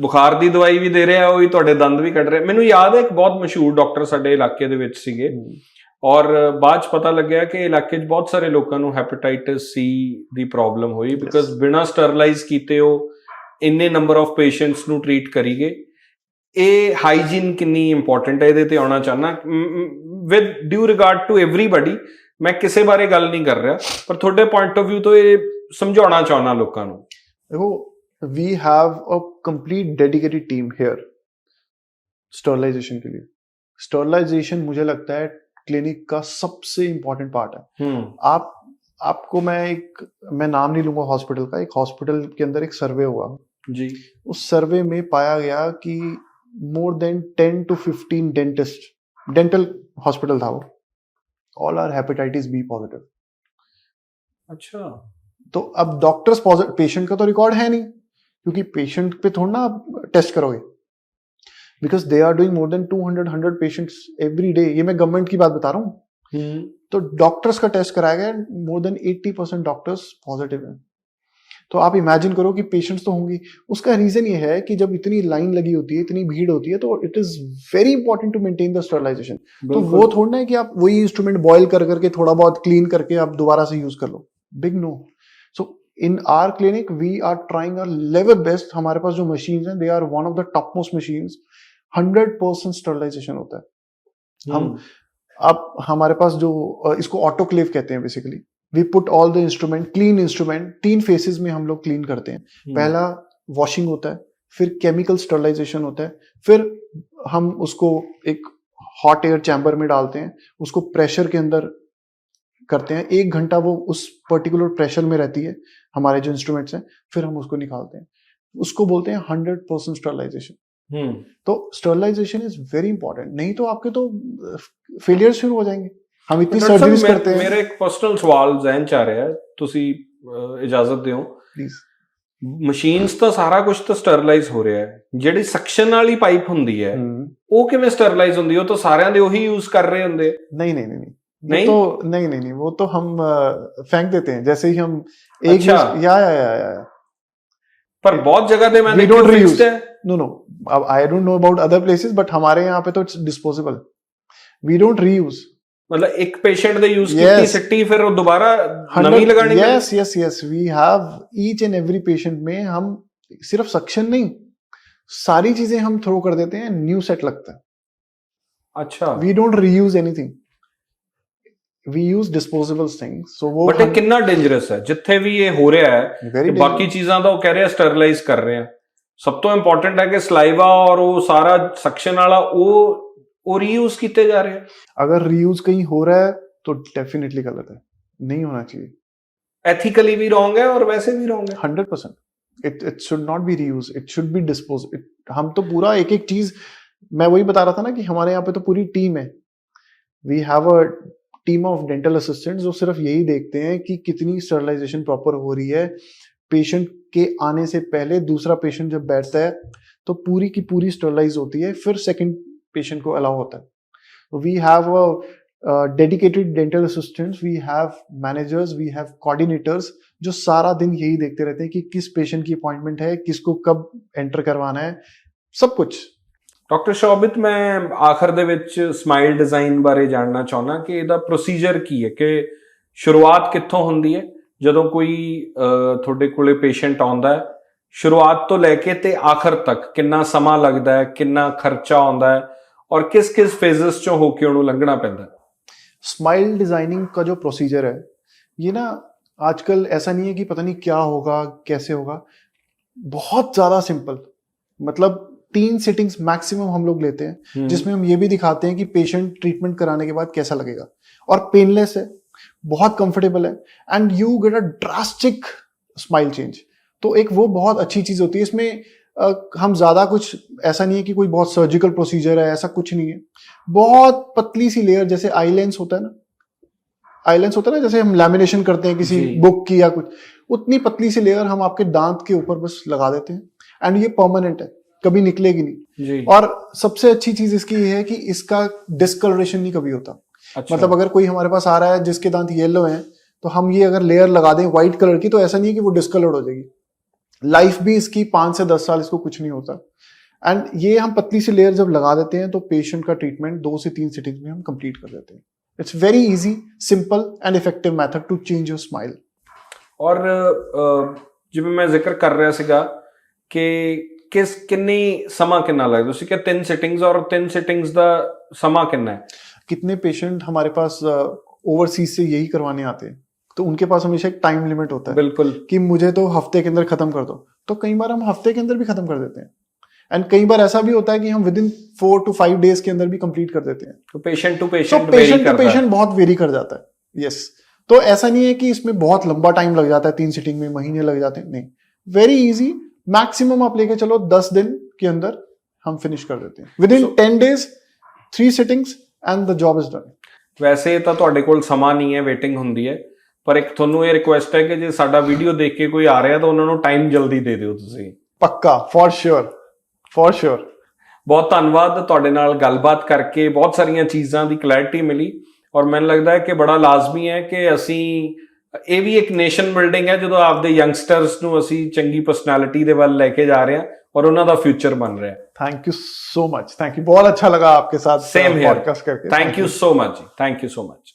Speaker 2: ਬੁਖਾਰ ਦੀ ਦਵਾਈ ਵੀ ਦੇ ਰਿਹਾ, ਉਹੀ ਤੁਹਾਡੇ ਦੰਦ ਵੀ ਕੱਢ ਰਿਹਾ। ਮੈਨੂੰ ਯਾਦ ਹੈ ਇੱਕ ਬਹੁਤ ਮਸ਼ਹੂਰ ਡਾਕਟਰ ਸਾਡੇ ਇਲਾਕੇ ਦੇ ਵਿੱਚ ਸੀਗੇ, ਔਰ ਬਾਅਦ ਚ ਪਤਾ ਲੱਗਿਆ ਕਿ ਇਲਾਕੇ 'ਚ ਬਹੁਤ ਸਾਰੇ ਲੋਕਾਂ ਨੂੰ ਹੈਪੇਟਾਈਟਿਸ ਸੀ ਦੀ ਪ੍ਰੋਬਲਮ ਹੋਈ ਬਿਕਾਜ਼ ਬਿਨਾਂ ਸਟਰਲਾਈਜ਼ ਕੀਤੇ ਉਹ ਇੰਨੇ ਨੰਬਰ ਆਫ ਪੇਸ਼ੈਂਟਸ ਨੂੰ ਟ੍ਰੀਟ ਕਰੀ ਗਏ। ਇਹ ਹਾਈਜੀਨ ਕਿੰਨੀ ਇੰਪੋਰਟੈਂਟ ਹੈ, ਇਹਦੇ ਤੇ ਆਉਣਾ ਚਾਹਨਾ with due regard to everybody. ਮੈਂ ਕਿਸੇ ਬਾਰੇ ਗੱਲ ਨਹੀਂ ਕਰ ਰਿਹਾ, ਪਰ ਤੁਹਾਡੇ ਪੁਆਇੰਟ ਆਫ ਵਿਊ ਤੋਂ ਇਹ ਸਮਝਾਉਣਾ ਚਾਹਨਾ ਲੋਕਾਂ ਨੂੰ।
Speaker 1: देखो, we have a complete dedicated team here sterilization के लिए। स्टरलाइजेशन मुझे लगता है क्लिनिक का सबसे इंपॉर्टेंट पार्ट है। आपको मैं नाम नहीं लूंगा हॉस्पिटल का, एक हॉस्पिटल के अंदर एक सर्वे हुआ
Speaker 2: जी।
Speaker 1: उस सर्वे में पाया गया कि more than 10 to 15 dentist, dental hospital था वो, all are hepatitis B positive.
Speaker 2: अच्छा।
Speaker 1: तो अब डॉक्टर्स पॉजिटिव, पेशेंट का तो रिकॉर्ड है नहीं क्योंकि पेशेंट पे थोड़ा ना आप टेस्ट करोगे, because they are doing more than 200 patients every day. ये मैं गवर्नमेंट की बात बता रहा हूँ। तो डॉक्टर्स का टेस्ट कराया गया, मोर देन 80% डॉक्टर्स पॉजिटिव हैं। तो आप इमेजिन करो कि पेशेंट्स तो होंगी। उसका रीजन ये है कि जब इतनी लाइन लगी होती है, इतनी भीड़ होती है, तो it is very important to maintain the sterilization. तो वो थोड़ा ना है कि आप वही इंस्ट्रूमेंट बॉयल कर करके थोड़ा बहुत क्लीन करके आप दोबारा से यूज कर लो। Big no. So in our clinic we are trying our level best. हमारे पास जो मशीन्स हैं, they are one of the top most machines. 100% sterilisation होता है। हम अब हमारे पास जो इसको ऑटोक्लेव कहते हैं basically. We put all the instrument, clean instrument, 3 phases में हम लोग क्लीन करते हैं। पहला वॉशिंग होता है, फिर केमिकल स्टरलाइजेशन होता है, फिर हम उसको एक हॉट एयर चैम्बर में डालते हैं, उसको प्रेशर के अंदर करते हैं। 1 घंटा वो उस पर्टिकुलर प्रेशर में रहती है हमारे जो इंस्ट्रूमेंट्स हैं, फिर हम उसको निकालते हैं। उसको बोलते हैं 100% स्टरलाइजेशन। तो स्टरलाइजेशन इज वेरी इंपॉर्टेंट, नहीं तो आपके तो फेलियर शुरू हो जाएंगे। हम इतनी सर्जरीज करते हैं।
Speaker 2: मेरा एक पर्सनल सवाल ਜ਼ਹਿਨ ਚ ਆ ਰਿਹਾ, ਤੁਸੀਂ ਇਜਾਜ਼ਤ ਦਿਓ
Speaker 1: ਪਲੀਜ਼।
Speaker 2: ਮਸ਼ੀਨਸ ਤਾਂ ਸਾਰਾ ਕੁਝ ਤਾਂ ਸਟਰਲਾਈਜ਼ ਹੋ ਰਿਹਾ ਹੈ, ਜਿਹੜੀ ਸਕਸ਼ਨ ਵਾਲੀ ਪਾਈਪ ਹੁੰਦੀ ਹੈ ਉਹ ਕਿਵੇਂ ਸਟਰਲਾਈਜ਼ ਹੁੰਦੀ ਹੈ? ਉਹ ਤਾਂ ਸਾਰਿਆਂ ਦੇ ਉਹੀ ਯੂਜ਼ ਕਰ ਰਹੇ ਹੁੰਦੇ।
Speaker 1: नहीं नहीं नहीं नहीं तो नहीं वो तो हम फेंक देते हैं जैसे ही हम एक
Speaker 2: अच्छा।
Speaker 1: या
Speaker 2: पर बहुत जगह पे मैंने
Speaker 1: don't reuse।
Speaker 2: फिक्स्ड है।
Speaker 1: नो अब I don't know about other places, but हमारे यहाँ पे तो it's disposable. We don't reuse.
Speaker 2: मतलब एक पेशेंट ਦੇ यूज ਕੀਤੀ ਸਿੱਟੀ ਫਿਰ ਉਹ ਦੁਬਾਰਾ ਨਵੀਂ ਲਗਾਣੀ ਹੈ।
Speaker 1: Yes we have each and every patient में हम सिर्फ सक्शन नहीं, सारी चीजें हम थ्रो कर देते हैं, न्यू सेट लगता है।
Speaker 2: अच्छा।
Speaker 1: We don't reuse anything. we use disposable things, so वो
Speaker 2: ਬਟ ਇਹ ਕਿੰਨਾ ਡੇਂਜਰਸ ਹੈ ਜਿੱਥੇ ਵੀ ਇਹ ਹੋ ਰਿਹਾ ਹੈ
Speaker 1: Very
Speaker 2: ਕਿ ਬਾਕੀ ਚੀਜ਼ਾਂ ਤਾਂ ਉਹ ਕਹਿ ਰਹੇ ਆ ਸਟਰਲਾਈਜ਼ ਕਰ ਰਹੇ ਆ, ਸਭ ਤੋਂ ਇੰਪੋਰਟੈਂਟ ਹੈ ਕਿ ਸਲਾਈਵਾ ਔਰ ਉਹ ਸਾਰਾ ਸਕਸ਼ਨ ਵਾਲਾ ਉਹ ਰੀਯੂਜ਼ ਕੀਤੇ ਜਾ ਰਹੇ ਆ।
Speaker 1: अगर रीयूज कहीं हो रहा है तो डेफिनेटली गलत है, नहीं होना चाहिए।
Speaker 2: एथिकली भी रॉन्ग है और वैसे भी रॉन्ग है।
Speaker 1: 100%। it should not be reused, it should be disposed। हम तो पूरा एक एक चीज, मैं वही बता रहा था ना कि हमारे यहाँ पे तो पूरी टीम है, we have a team of dental assistants जो सिर्फ यही देखते हैं कि कितनी स्टरलाइजेशन प्रॉपर हो रही है। पेशेंट के आने से पहले दूसरा पेशेंट जब बैठता है तो पूरी की पूरी स्टरलाइज होती है, फिर सेकंड पेशेंट को अलाउ होता है। We have a dedicated dental assistants, we have managers, we have coordinators जो सारा दिन यही देखते रहते हैं कि किस पेशेंट की अपॉइंटमेंट है, किसको कब एंटर करवाना है, सब कुछ।
Speaker 2: ਡਾਕਟਰ ਸ਼ੋਭਿਤ, ਮੈਂ ਆਖਰ ਦੇ ਵਿੱਚ ਸਮਾਈਲ ਡਿਜ਼ਾਈਨ ਬਾਰੇ ਜਾਣਨਾ ਚਾਹੁੰਦਾ ਕਿ ਇਹਦਾ ਪ੍ਰੋਸੀਜਰ ਕੀ ਹੈ, ਕਿ ਸ਼ੁਰੂਆਤ ਕਿੱਥੋਂ ਹੁੰਦੀ ਹੈ ਜਦੋਂ ਕੋਈ ਤੁਹਾਡੇ ਕੋਲੇ ਪੇਸ਼ੈਂਟ ਆਉਂਦਾ ਹੈ, ਸ਼ੁਰੂਆਤ ਤੋਂ ਲੈ ਕੇ ਤੇ ਆਖਰ ਤੱਕ ਕਿੰਨਾ ਸਮਾਂ ਲੱਗਦਾ ਹੈ, ਕਿੰਨਾ ਖਰਚਾ ਆਉਂਦਾ ਹੈ ਔਰ ਕਿਸ ਕਿਸ ਫੇਜ਼ਸ ਚੋਂ ਹੋ ਕੇ ਉਹਨੂੰ ਲੰਘਣਾ ਪੈਂਦਾ ਹੈ?
Speaker 1: स्माइल डिजाइनिंग का जो प्रोसीजर है, ये ना आजकल ऐसा नहीं है कि पता नहीं क्या होगा कैसे होगा, बहुत ज्यादा सिंपल। मतलब 3 सिटिंग्स मैक्सिमम हम लोग लेते हैं, जिसमें हम ये भी दिखाते हैं कि पेशेंट ट्रीटमेंट कराने के बाद कैसा लगेगा, और पेनलेस है, बहुत कंफर्टेबल है, and you get a drastic smile change. तो एक वो बहुत अच्छी चीज होती है। इसमें हम ज्यादा कुछ ऐसा नहीं है कि कोई बहुत सर्जिकल प्रोसीजर है, ऐसा कुछ नहीं है। बहुत पतली सी लेयर, जैसे आई लेंस होता है ना, आई लेंस होता है ना, जैसे हम लैमिनेशन करते हैं किसी बुक की या कुछ, उतनी पतली सी लेयर हम आपके दांत के ऊपर बस लगा देते हैं, एंड ये परमानेंट है, कभी निकलेगी नहीं
Speaker 2: जी।
Speaker 1: और सबसे अच्छी चीज इसकी ये है कि इसका डिस्कलरेशन नहीं कभी होता।
Speaker 2: अच्छा।
Speaker 1: मतलब अगर कोई हमारे पास आ रहा है जिसके दांत येलो हैं, तो हम ये अगर लेयर लगा दें व्हाइट कलर की, तो ऐसा नहीं है कि वो डिस्कलर्ड हो जाएगी। लाइफ भी इसकी 5 से 10 साल, इसको कुछ नहीं होता। एंड ये हम पतली सी लेयर जब लगा देते हैं तो पेशेंट का ट्रीटमेंट 2 से 3 सिटिंग्स में हम कंप्लीट कर देते हैं। It's very easy, simple and effective method to change your smile.
Speaker 2: ਔਰ ਜਿਵੇਂ ਮੈਂ ਜ਼ਿਕਰ ਕਰ ਰਿਹਾ ਸੀਗਾ ਕਿ ਕਿੰਨੀ ਸਮਾਂ ਕਿੰਨਾ ਲੱਗਦਾ, ਤੁਸੀਂ ਕਿ 3 ਸਿਟਿੰਗਸ ਔਰ 3 ਸਿਟਿੰਗਸ ਦਾ ਸਮਾਂ ਕਿੰਨਾ ਹੈ?
Speaker 1: कितने पेशेंट हमारे पास ओवरसीज से यही करवाने आते हैं, तो उनके पास हमेशा एक टाइम लिमिट होता है।
Speaker 2: बिल्कुल,
Speaker 1: कि मुझे तो हफ्ते के अंदर खत्म कर दो, तो कई बार हम हफ्ते के अंदर भी खत्म कर देते हैं, एंड कई बार ऐसा भी होता है कि हम विद इन 4 to 5 डेज के अंदर भी कंप्लीट कर देते हैं।
Speaker 2: तो पेशेंट टू
Speaker 1: तो
Speaker 2: पेशेंट
Speaker 1: पेशेंट टू पेशेंट बहुत वेरी कर जाता है। यस, तो ऐसा नहीं है कि इसमें बहुत लंबा टाइम लग जाता है, 3 सिटिंग में महीने लग जाते हैं, नहीं, वेरी इजी। मैक्सिमम आप लेके चलो 10 दिन के अंदर हम फिनिश कर देते हैं, with in 10 days 3 sittings and the job is done.
Speaker 2: ਵੈਸੇ ਤਾਂ ਤੁਹਾਡੇ ਕੋਲ ਸਮਾਂ ਨਹੀਂ ਹੈ, ਵੇਟਿੰਗ ਹੁੰਦੀ ਹੈ, ਪਰ ਇੱਕ ਤੁਹਾਨੂੰ ਇਹ ਰਿਕੁਐਸਟ ਹੈ ਕਿ ਜੇ ਸਾਡਾ ਵੀਡੀਓ ਦੇਖ ਕੇ ਕੋਈ ਆ ਰਿਹਾ ਤਾਂ ਉਹਨਾਂ ਨੂੰ ਟਾਈਮ ਜਲਦੀ ਦੇ ਦਿਓ ਤੁਸੀਂ।
Speaker 1: पक्का, फॉर श्योर, फॉर श्योर।
Speaker 2: ਬਹੁਤ ਧੰਨਵਾਦ, ਤੁਹਾਡੇ ਨਾਲ ਗੱਲਬਾਤ ਕਰਕੇ ਬਹੁਤ ਸਾਰੀਆਂ ਚੀਜ਼ਾਂ ਦੀ ਕਲੈਰਿਟੀ ਮਿਲੀ, ਔਰ ਮੈਨੂੰ ਲੱਗਦਾ ਹੈ ਕਿ ਬੜਾ ਲਾਜ਼ਮੀ ਹੈ ਕਿ ਅਸੀਂ, ਇਹ ਵੀ ਇੱਕ ਨੇਸ਼ਨ ਬਿਲਡਿੰਗ ਹੈ ਜਦੋਂ ਆਪਦੇ ਯੰਗਸਟਰਸ ਨੂੰ ਅਸੀਂ ਚੰਗੀ ਪਰਸਨੈਲਿਟੀ ਦੇ ਵੱਲ ਲੈ ਕੇ ਜਾ ਰਹੇ ਹਾਂ और उन्हों का फ्यूचर बन रहा है।
Speaker 1: Thank you so much, thank you, बहुत अच्छा लगा आपके साथ
Speaker 2: सेम हियर,
Speaker 1: पॉडकास्ट करके।
Speaker 2: Thank you so much ji, thank you so much.